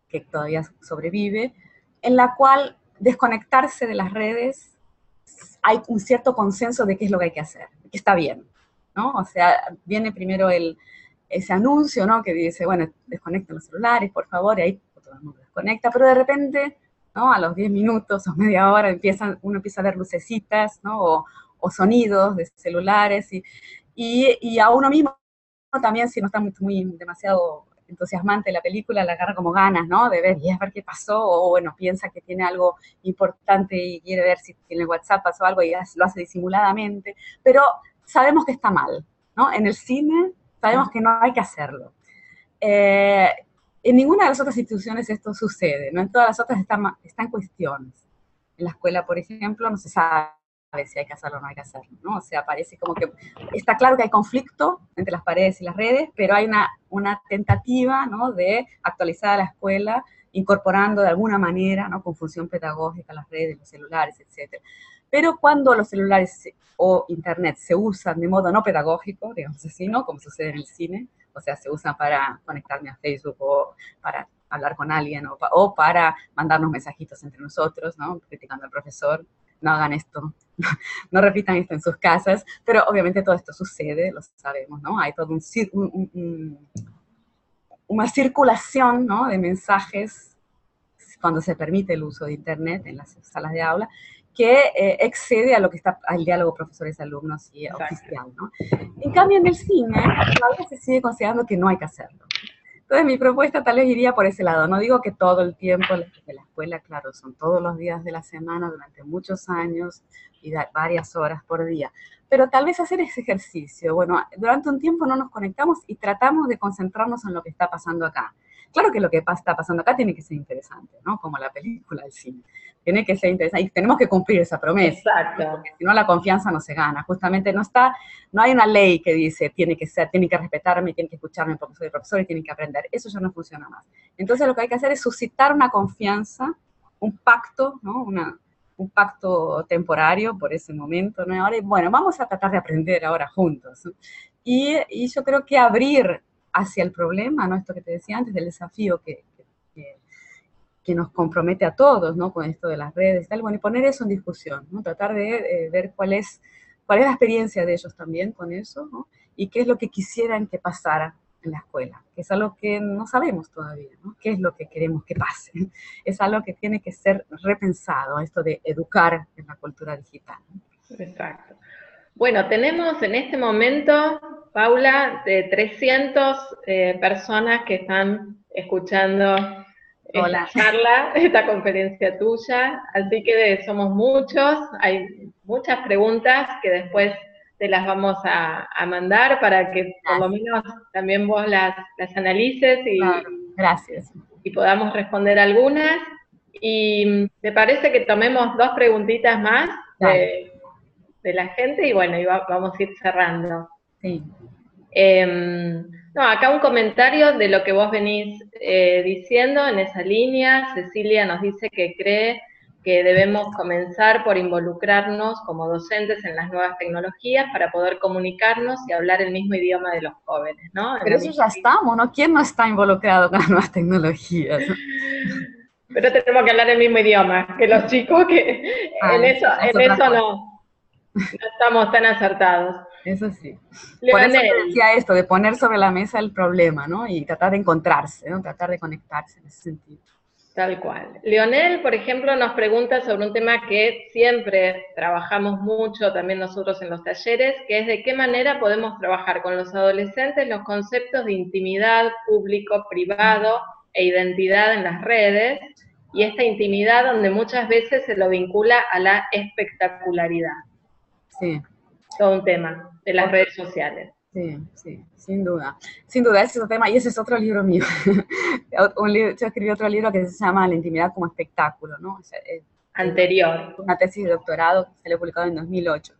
que todavía sobrevive, en la cual desconectarse de las redes hay un cierto consenso de qué es lo que hay que hacer, que está bien, ¿no? O sea, viene primero ese anuncio, ¿no?, que dice, bueno, desconecten los celulares, por favor, y ahí todo el mundo desconecta, pero de repente, ¿no?, a los 10 minutos o media hora uno empieza a ver lucecitas, ¿no?, o sonidos de celulares, y a uno mismo también, si no está demasiado entusiasmante la película, la agarra como ganas, ¿no?, de ver y a ver qué pasó, o bueno, piensa que tiene algo importante y quiere ver si en el WhatsApp pasó algo y lo hace disimuladamente, pero sabemos que está mal, ¿no? En el cine sabemos que no hay que hacerlo. En ninguna de las otras instituciones esto sucede, ¿no? En todas las otras están cuestiones. En la escuela, por ejemplo, no se sabe si hay que hacerlo o no hay que hacerlo, ¿no? O sea, parece como que está claro que hay conflicto entre las paredes y las redes, pero hay una tentativa, ¿no?, de actualizar la escuela, incorporando de alguna manera, ¿no?, con función pedagógica las redes, los celulares, etc. Pero cuando los celulares o internet se usan de modo no pedagógico, digamos así, ¿no?, como sucede en el cine, o sea, se usan para conectarme a Facebook o para hablar con alguien o para mandarnos mensajitos entre nosotros, ¿no?, criticando al profesor, no hagan esto, no repitan esto en sus casas, pero obviamente todo esto sucede, lo sabemos, ¿no? Hay todo una circulación, ¿no?, de mensajes cuando se permite el uso de Internet en las salas de aula, que excede a lo que está al diálogo profesores-alumnos y oficial, ¿no? En cambio, en el cine todavía se sigue considerando que no hay que hacerlo. Entonces, mi propuesta tal vez iría por ese lado. No digo que todo el tiempo de la escuela, claro, son todos los días de la semana durante muchos años y varias horas por día. pero tal vez hacer ese ejercicio. Bueno, durante un tiempo no nos conectamos y tratamos de concentrarnos en lo que está pasando acá. Claro que lo que está pasando acá tiene que ser interesante, ¿no? Como la película del cine. Tiene que ser interesante y tenemos que cumplir esa promesa, ¿no? Exacto. Porque si no la confianza no se gana. Justamente no hay una ley que dice tiene que respetarme, tiene que escucharme porque soy profesor y tiene que aprender. Eso ya no funciona más. Entonces lo que hay que hacer es suscitar una confianza, un pacto, ¿no? Un pacto temporario por ese momento, ¿no? Ahora, bueno, vamos a tratar de aprender ahora juntos, ¿no? Y yo creo que abrir hacia el problema, ¿no? Esto que te decía antes, del desafío que nos compromete a todos, ¿no? Con esto de las redes y tal, bueno, y poner eso en discusión, ¿no? Tratar de ver cuál es la experiencia de ellos también con eso, ¿no? Y qué es lo que quisieran que pasara en la escuela, que es algo que no sabemos todavía, ¿no? ¿Qué es lo que queremos que pase? Es algo que tiene que ser repensado, esto de educar en la cultura digital, ¿no? Exacto. Bueno, tenemos en este momento, Paula, de 300 personas que están escuchando esta Hola. charla, esta conferencia tuya, así que somos muchos, hay muchas preguntas que después te las vamos a mandar para que por lo menos también vos las analices Claro, gracias. y podamos responder algunas. Y me parece que tomemos dos preguntitas más Dale, de la gente y bueno, vamos a ir cerrando. sí. No, acá un comentario de lo que vos venís diciendo en esa línea. Cecilia nos dice que cree que debemos comenzar por involucrarnos como docentes en las nuevas tecnologías para poder comunicarnos y hablar el mismo idioma de los jóvenes, ¿no? En Pero la eso misma ya estamos, ¿no? ¿Quién no está involucrado con las nuevas tecnologías? Pero tenemos que hablar el mismo idioma que los chicos, que Ah, eso ya es en otra eso cosa. no estamos tan acertados. Eso sí. Por eso te Leonel, decía esto, de poner sobre la mesa el problema, ¿no? Y tratar de encontrarse, ¿no? Tratar de conectarse en ese sentido. tal cual. Leonel, por ejemplo, nos pregunta sobre un tema que siempre trabajamos mucho también nosotros en los talleres, que es de qué manera podemos trabajar con los adolescentes los conceptos de intimidad, público, privado e identidad en las redes, y esta intimidad donde muchas veces se lo vincula a la espectacularidad. Sí. Todo un tema de las redes sociales. Sí, sí, sin duda. Sin duda, ese es otro tema y ese es otro libro mío. Yo escribí otro libro que se llama La intimidad como espectáculo, ¿no? O sea, es Anterior. una tesis de doctorado que salió publicado en 2008.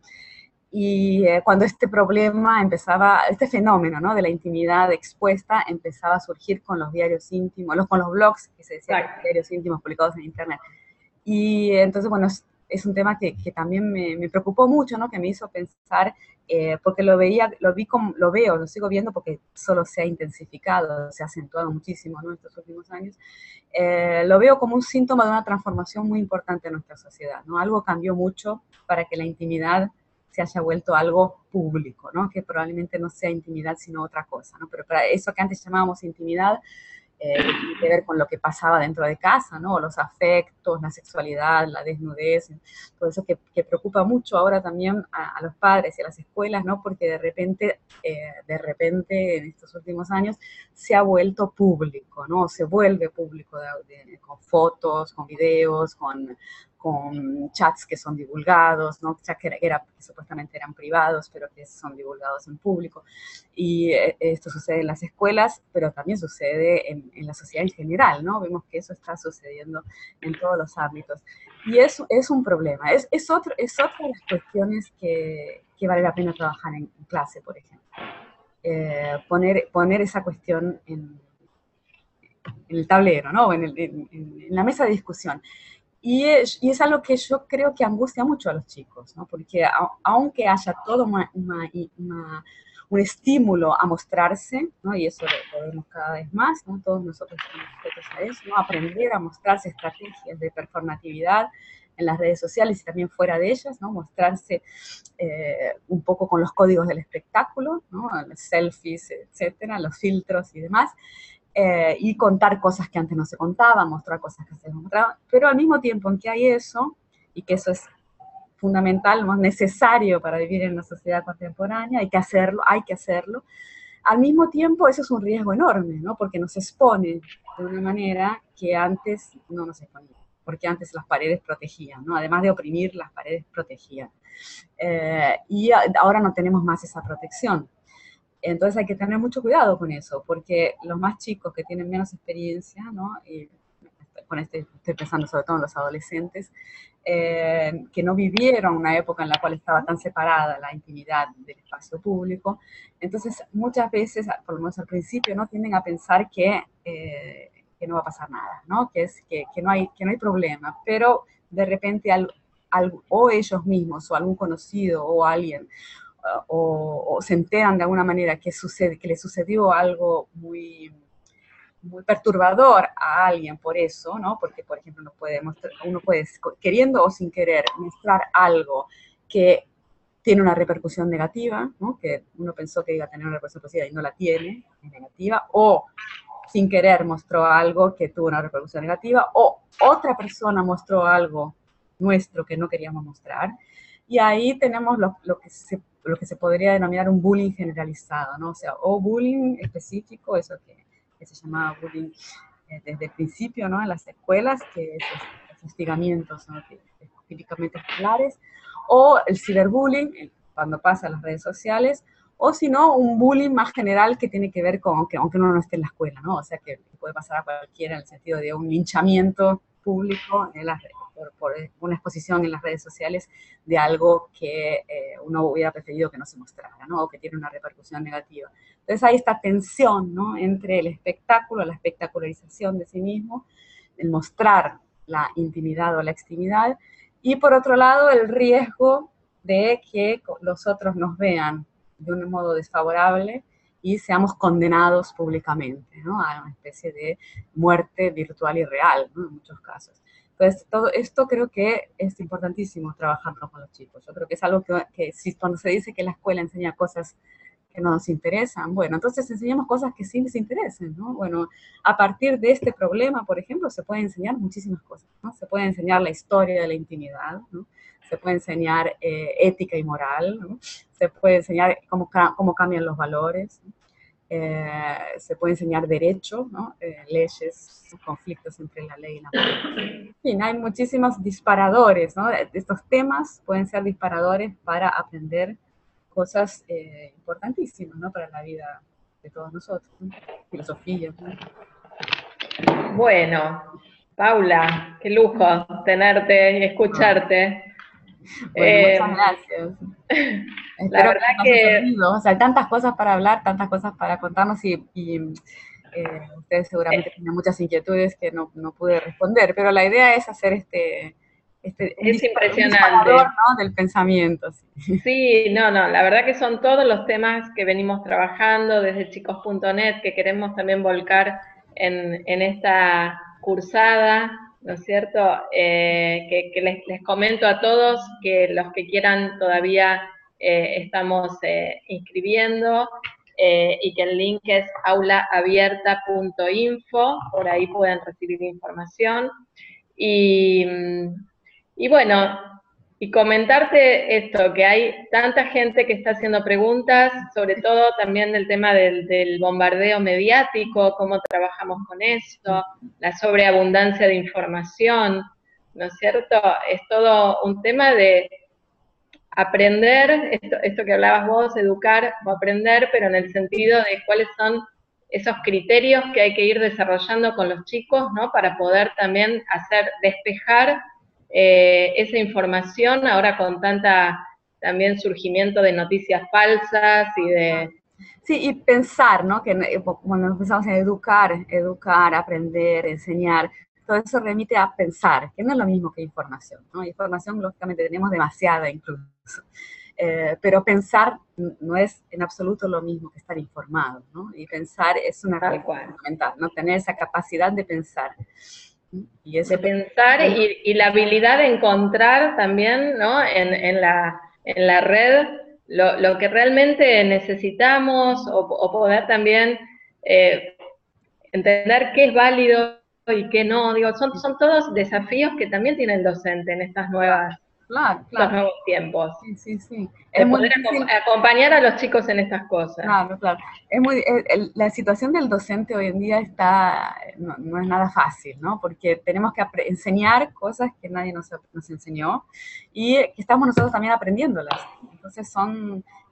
Y cuando este problema empezaba, este fenómeno, ¿no? De la intimidad expuesta empezaba a surgir con los diarios íntimos, con los blogs, que se decía que eran diarios íntimos publicados en Internet. Y entonces, bueno, es un tema que también me preocupó mucho, ¿no? Que me hizo pensar, porque lo veo, lo sigo viendo porque solo se ha intensificado, se ha acentuado muchísimo, ¿no? Estos últimos años. Lo veo como un síntoma de una transformación muy importante en nuestra sociedad, ¿no? Algo cambió mucho para que la intimidad se haya vuelto algo público, ¿no? Que probablemente no sea intimidad sino otra cosa, ¿no? Pero para eso que antes llamábamos intimidad, que tiene que ver con lo que pasaba dentro de casa, ¿no? Los afectos, la sexualidad, la desnudez, todo eso que preocupa mucho ahora también a los padres y a las escuelas, ¿no? Porque de repente en estos últimos años se ha vuelto público, ¿no? Se vuelve público con fotos, con videos, con chats que son divulgados, ¿no? Chats que supuestamente eran privados, pero que son divulgados en público. Y esto sucede en las escuelas, pero también sucede en la sociedad en general, ¿no? Vemos que eso está sucediendo en todos los ámbitos. Y es un problema. Es otra de las cuestiones que vale la pena trabajar en clase, por ejemplo. Poner esa cuestión en el tablero, ¿no? En la mesa de discusión. Y es algo que yo creo que angustia mucho a los chicos, ¿no? Porque aunque haya todo un estímulo a mostrarse, ¿no? Y eso lo vemos cada vez más, ¿no? Todos nosotros estamos sujetos a eso, ¿no? Aprender a mostrarse estrategias de performatividad en las redes sociales y también fuera de ellas, ¿no? Mostrarse un poco con los códigos del espectáculo, ¿no? Los selfies, etcétera, los filtros y demás. Y contar cosas que antes no se contaban, mostrar cosas que antes no se mostraban, pero al mismo tiempo en que hay eso, y que eso es fundamental, ¿no? Necesario para vivir en una sociedad contemporánea, hay que hacerlo, al mismo tiempo eso es un riesgo enorme, ¿no? Porque nos expone de una manera que antes no nos exponía. porque antes las paredes protegían, ¿no? Además de oprimir, las paredes protegían. Y ahora no tenemos más esa protección. Entonces hay que tener mucho cuidado con eso, porque los más chicos que tienen menos experiencia, ¿no? Y con esto estoy pensando sobre todo en los adolescentes, que no vivieron una época en la cual estaba tan separada la intimidad del espacio público. Entonces, muchas veces, por lo menos al principio, ¿no? Tienden a pensar que no va a pasar nada, ¿no? Que no hay problema, pero de repente o ellos mismos o algún conocido o alguien o se enteran de alguna manera que le sucedió algo muy perturbador a alguien por eso, ¿no? Porque, por ejemplo, uno puede, queriendo o sin querer, mostrar algo que tiene una repercusión negativa, ¿no? Que uno pensó que iba a tener una repercusión positiva y no la tiene, es negativa, o sin querer mostró algo que tuvo una repercusión negativa, o otra persona mostró algo nuestro que no queríamos mostrar, y ahí tenemos lo que se podría denominar un bullying generalizado, ¿no? O sea, o bullying específico, eso que se llamaba bullying desde el principio, ¿no? En las escuelas, que es los hostigamientos, ¿no? Típicamente escolares, o el ciberbullying, cuando pasa a las redes sociales, o si no, un bullying más general que tiene que ver con que aunque uno no esté en la escuela, ¿no? O sea, que puede pasar a cualquiera en el sentido de un linchamiento público por una exposición en las redes sociales de algo que uno hubiera preferido que no se mostrara, ¿no? O que tiene una repercusión negativa. Entonces hay esta tensión, ¿no? Entre el espectáculo, la espectacularización de sí mismo, el mostrar la intimidad o la extimidad, y por otro lado el riesgo de que los otros nos vean de un modo desfavorable y seamos condenados públicamente, ¿no? A una especie de muerte virtual y real, ¿no? En muchos casos. Entonces, todo esto creo que es importantísimo trabajarlo con los chicos. Yo creo que es algo que cuando se dice que la escuela enseña cosas que no nos interesan, bueno, entonces enseñamos cosas que sí les interesen, ¿no? Bueno, a partir de este problema, por ejemplo, se puede enseñar muchísimas cosas, ¿no? Se puede enseñar la historia de la intimidad, ¿no? Se puede enseñar ética y moral, ¿no? Se puede enseñar cómo cambian los valores, ¿no? Se puede enseñar derecho, ¿no? Leyes, conflictos entre la ley y la moral. En fin, hay muchísimos disparadores, ¿no? Estos temas pueden ser disparadores para aprender cosas importantísimas, ¿no? Para la vida de todos nosotros, ¿no? Filosofía, ¿no? Bueno, Paula, qué lujo tenerte y escucharte. Bueno, muchas gracias. La Espero verdad que no haya que servido. O sea, hay tantas cosas para hablar, tantas cosas para contarnos y ustedes seguramente tienen muchas inquietudes que no pude responder, pero la idea es hacer un es disparador, impresionante. ¿no? Del pensamiento. Sí. Sí, no, la verdad que son todos los temas que venimos trabajando desde chicos.net, que queremos también volcar en esta cursada, ¿no es cierto? Que les comento a todos que los que quieran todavía estamos inscribiendo y que el link es aulaabierta.info, por ahí pueden recibir información. Y bueno, y comentarte esto, que hay tanta gente que está haciendo preguntas, sobre todo también del tema del bombardeo mediático, cómo trabajamos con esto, la sobreabundancia de información, ¿no es cierto? Es todo un tema de aprender, esto que hablabas vos, educar o aprender, pero en el sentido de cuáles son esos criterios que hay que ir desarrollando con los chicos, ¿no? Para poder también despejar esa información ahora con tanta también surgimiento de noticias falsas y de... Sí, y pensar, ¿no? Que cuando empezamos a educar, aprender, enseñar, todo eso remite a pensar, que no es lo mismo que información, ¿no? Información, lógicamente, tenemos demasiada incluso. Pero pensar no es en absoluto lo mismo que estar informado, ¿no? Y pensar es una herramienta fundamental, ¿no? Tener esa capacidad de pensar. Y eso de pensar y la habilidad de encontrar también, ¿no? En la red lo que realmente necesitamos o poder también entender qué es válido y qué no. Digo, son todos desafíos que también tiene el docente en estas nuevas Claro, estos claro. nuevos tiempos, Sí, sí, sí. de Es muy poder difícil. acompañar a los chicos en estas cosas. Claro, claro. La situación del docente hoy en día no, no es nada fácil, ¿no? Porque tenemos que enseñar cosas que nadie nos enseñó y que estamos nosotros también aprendiéndolas. Entonces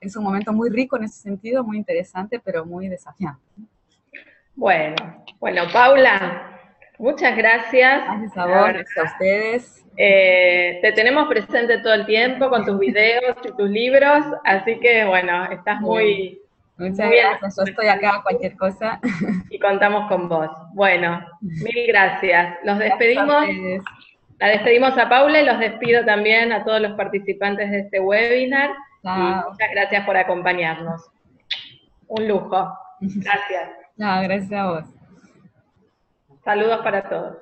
es un momento muy rico en ese sentido, muy interesante, pero muy desafiante. Bueno, bueno, Paula, muchas gracias. Gracias a La vos, verdad, gracias a ustedes. te tenemos presente todo el tiempo con tus videos y tus libros, así que bueno, estás Bueno, muy, muchas muy en gracias. Yo estoy nuestra acá, luz cualquier cosa. y contamos con vos. Bueno, mil gracias. Los Gracias a despedimos. ustedes. La despedimos a Paula y los despido también a todos los participantes de este webinar y Chao. muchas gracias por acompañarnos. Un lujo. Gracias. Chao, gracias a vos. Saludos para todos.